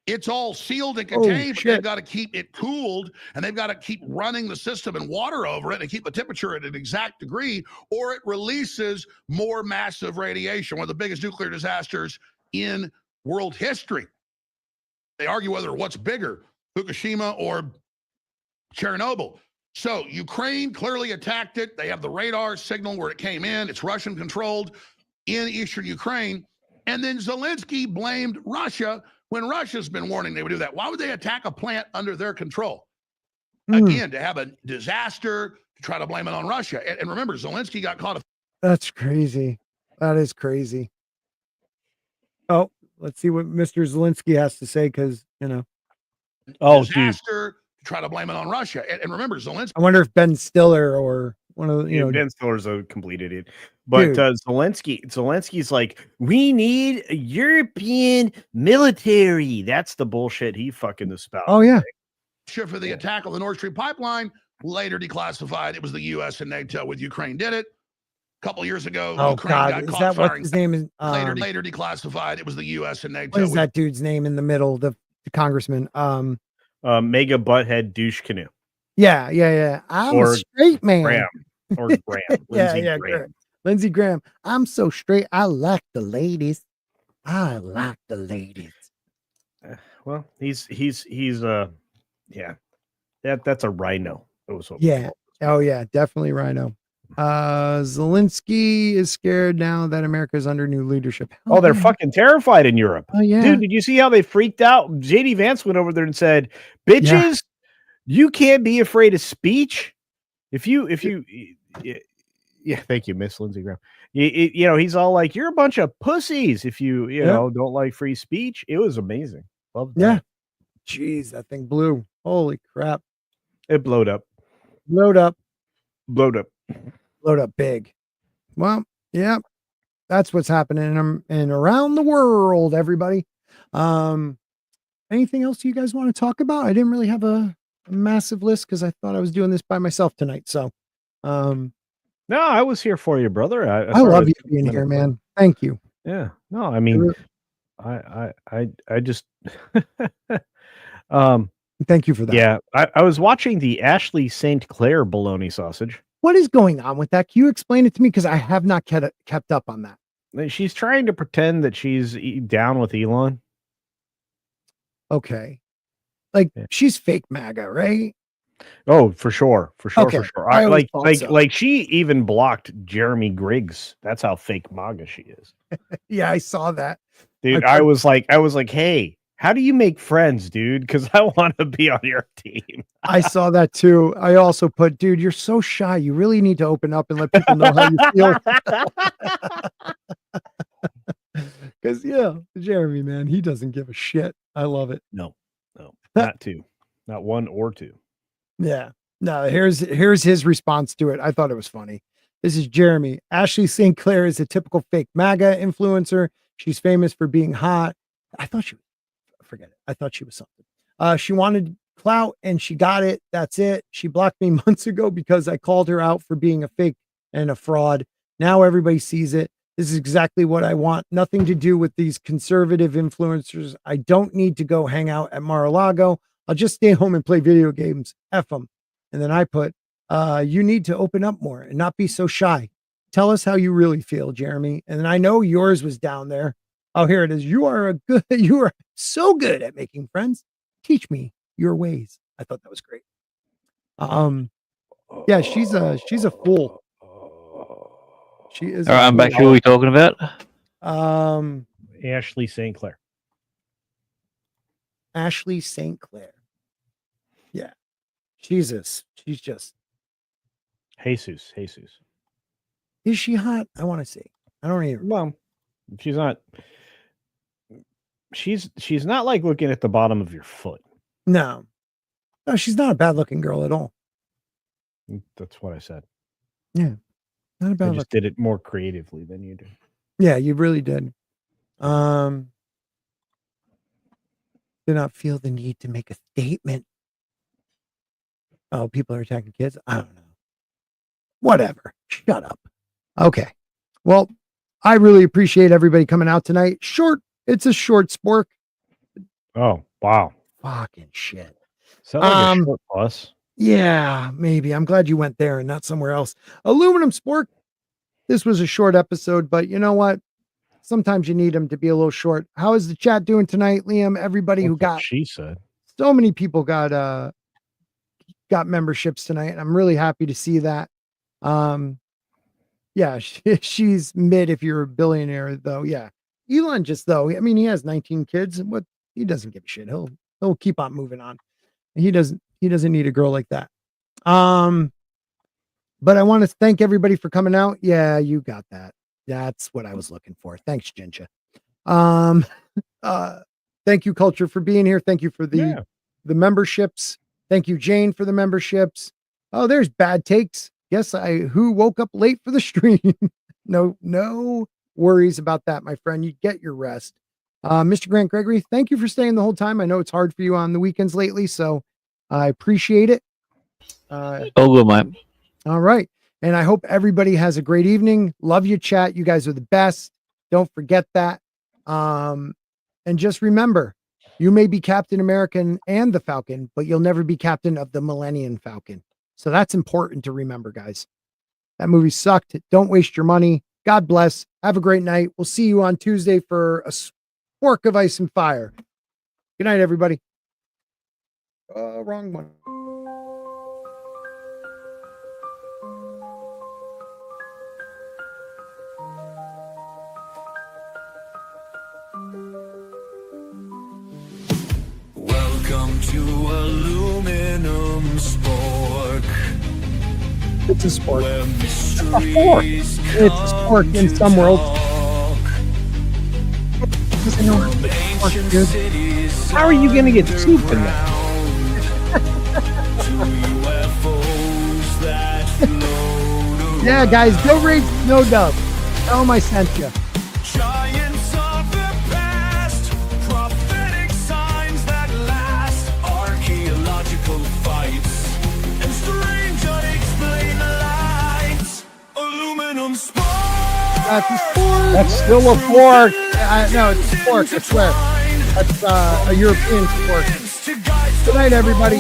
It's all sealed and contained, but they've got to keep it cooled, and they've got to keep running the system and water over it and keep the temperature at an exact degree, or it releases more massive radiation, one of the biggest nuclear disasters in world history. They argue whether what's bigger, Fukushima or Chernobyl. So Ukraine clearly attacked it. They have the radar signal where it came in. It's Russian controlled in eastern Ukraine. And then Zelensky blamed Russia when Russia's been warning they would do that. Why would they attack a plant under their control? Again, to have a disaster, to try to blame it on Russia. And remember, Zelensky got caught. That's crazy. That is crazy. Oh, let's see what Mr. Zelensky has to say, because, disaster, to try to blame it on Russia. And remember, Zelensky. I wonder if Ben Stiller or one of the, Ben Stiller's a complete idiot. But Zelensky's like, we need a European military. That's the bullshit he fucking espoused. Oh, yeah. For the attack on the Nord Stream pipeline, later declassified. It was the U.S. and NATO with Ukraine did it. A couple years ago, Ukraine got caught that firing. What his name is? Later declassified. It was the U.S. and NATO. What is that dude's name in the middle? The congressman. Mega butthead douche canoe. Yeah. I'm a straight man. Graham. Lindsey Graham. Lindsey Graham. I'm so straight. I like the ladies. Well, he's that's a rhino. Yeah. Oh yeah, definitely rhino. Zelensky is scared now that America is under new leadership. Oh, they're fucking terrified in Europe. Oh yeah. Dude, did you see how they freaked out? JD Vance went over there and said, bitches, you can't be afraid of speech. If you thank you, Miss Lindsey Graham. He's all like, you're a bunch of pussies if you don't like free speech. It was amazing. Love that. Yeah. Jeez, that thing blew. Holy crap. It blowed up. Blowed up big. Well, yeah. That's what's happening and around the world, everybody. Anything else you guys want to talk about? I didn't really have a massive list because I thought I was doing this by myself tonight. So no, I was here for you, brother. I love you being here, man. Thank you. Yeah. No, I mean, I just thank you for that. Yeah, I was watching the Ashley St. Clair bologna sausage. What is going on with that? Can you explain it to me? Because I have not kept up on that. She's trying to pretend that she's down with Elon. Okay. Like she's fake MAGA, right? Oh, for sure. Okay, I always Like, thought so. like she even blocked Jeremy Griggs. That's how fake MAGA she is. Yeah, I saw that. Dude, I was like, hey, how do you make friends, dude? Because I want to be on your team. I saw that too. I also put, dude, you're so shy. You really need to open up and let people know how you feel. Because Jeremy, man, he doesn't give a shit. I love it. No, not two, not one or two. Yeah. No, here's his response to it. I thought it was funny. This is Jeremy. Ashley St. Clair is a typical fake MAGA influencer. She's famous for being hot. I thought she was something. She wanted clout and she got it. That's it. She blocked me months ago because I called her out for being a fake and a fraud. Now everybody sees it. This is exactly what I want. Nothing to do with these conservative influencers. I don't need to go hang out at Mar-a-Lago. I'll just stay home and play video games. F them. And then I put, you need to open up more and not be so shy. Tell us how you really feel, Jeremy. And then I know yours was down there. Oh, here it is. You are so good at making friends. Teach me your ways. I thought that was great. Yeah, she's a fool. She is. All right, I'm back. Who are we talking about? Ashley St. Clair. Ashley St. Clair. Yeah. She's just. Jesus. Is she hot? I want to see. I don't even. Well, she's not. She's not like looking at the bottom of your foot. No, she's not a bad looking girl at all. That's what I said. Yeah. Not a bad I just did it more creatively than you did. Yeah, you really did. Do not feel the need to make a statement. Oh, people are attacking kids? I don't know. Whatever. Shut up. Okay. Well, I really appreciate everybody coming out tonight. It's a short spork. Oh, wow. Fucking shit. Sound like a short bus. Yeah, maybe. I'm glad you went there and not somewhere else. Aluminum Spork. This was a short episode, but you know what? Sometimes you need them to be a little short. How is the chat doing tonight, Liam? Everybody who got, she said, so many people got memberships tonight. And I'm really happy to see that. Yeah, she's mid if you're a billionaire, though. Yeah, Elon I mean, he has 19 kids. He doesn't give a shit. He'll keep on moving on. He doesn't need a girl like that. But I want to thank everybody for coming out. Yeah, you got that. That's what I was looking for. Thanks, Jinja. Thank you, Culture, for being here. Thank you for the memberships. Thank you, Jane, for the memberships. Oh, there's Bad Takes. Yes, who woke up late for the stream. No worries about that, my friend. You get your rest. Mr. Grant Gregory, thank you for staying the whole time. I know it's hard for you on the weekends lately, so I appreciate it. Oh, good, mate. All right. And I hope everybody has a great evening. Love you, chat. You guys are the best. Don't forget that. And just remember, you may be Captain American and the Falcon, but you'll never be captain of the Millennium Falcon. So that's important to remember, guys. That movie sucked. Don't waste your money. God bless. Have a great night. We'll see you on Tuesday for a Spork of Ice and Fire. Good night, everybody. Wrong one. Welcome to Aluminum Spork. It's a Spork. It's a fork. It's a Spork in some world. How are you going to get soup in that? Yeah, guys, go raid Snow Dove. Tell them I sent you. Giants of the past, prophetic signs that last, archaeological fights, and strange unexplained lights. Aluminum Spork. That's a Spork. That's still a fork. No, it's a Spork, I swear. That's a European Spork. Good night, everybody.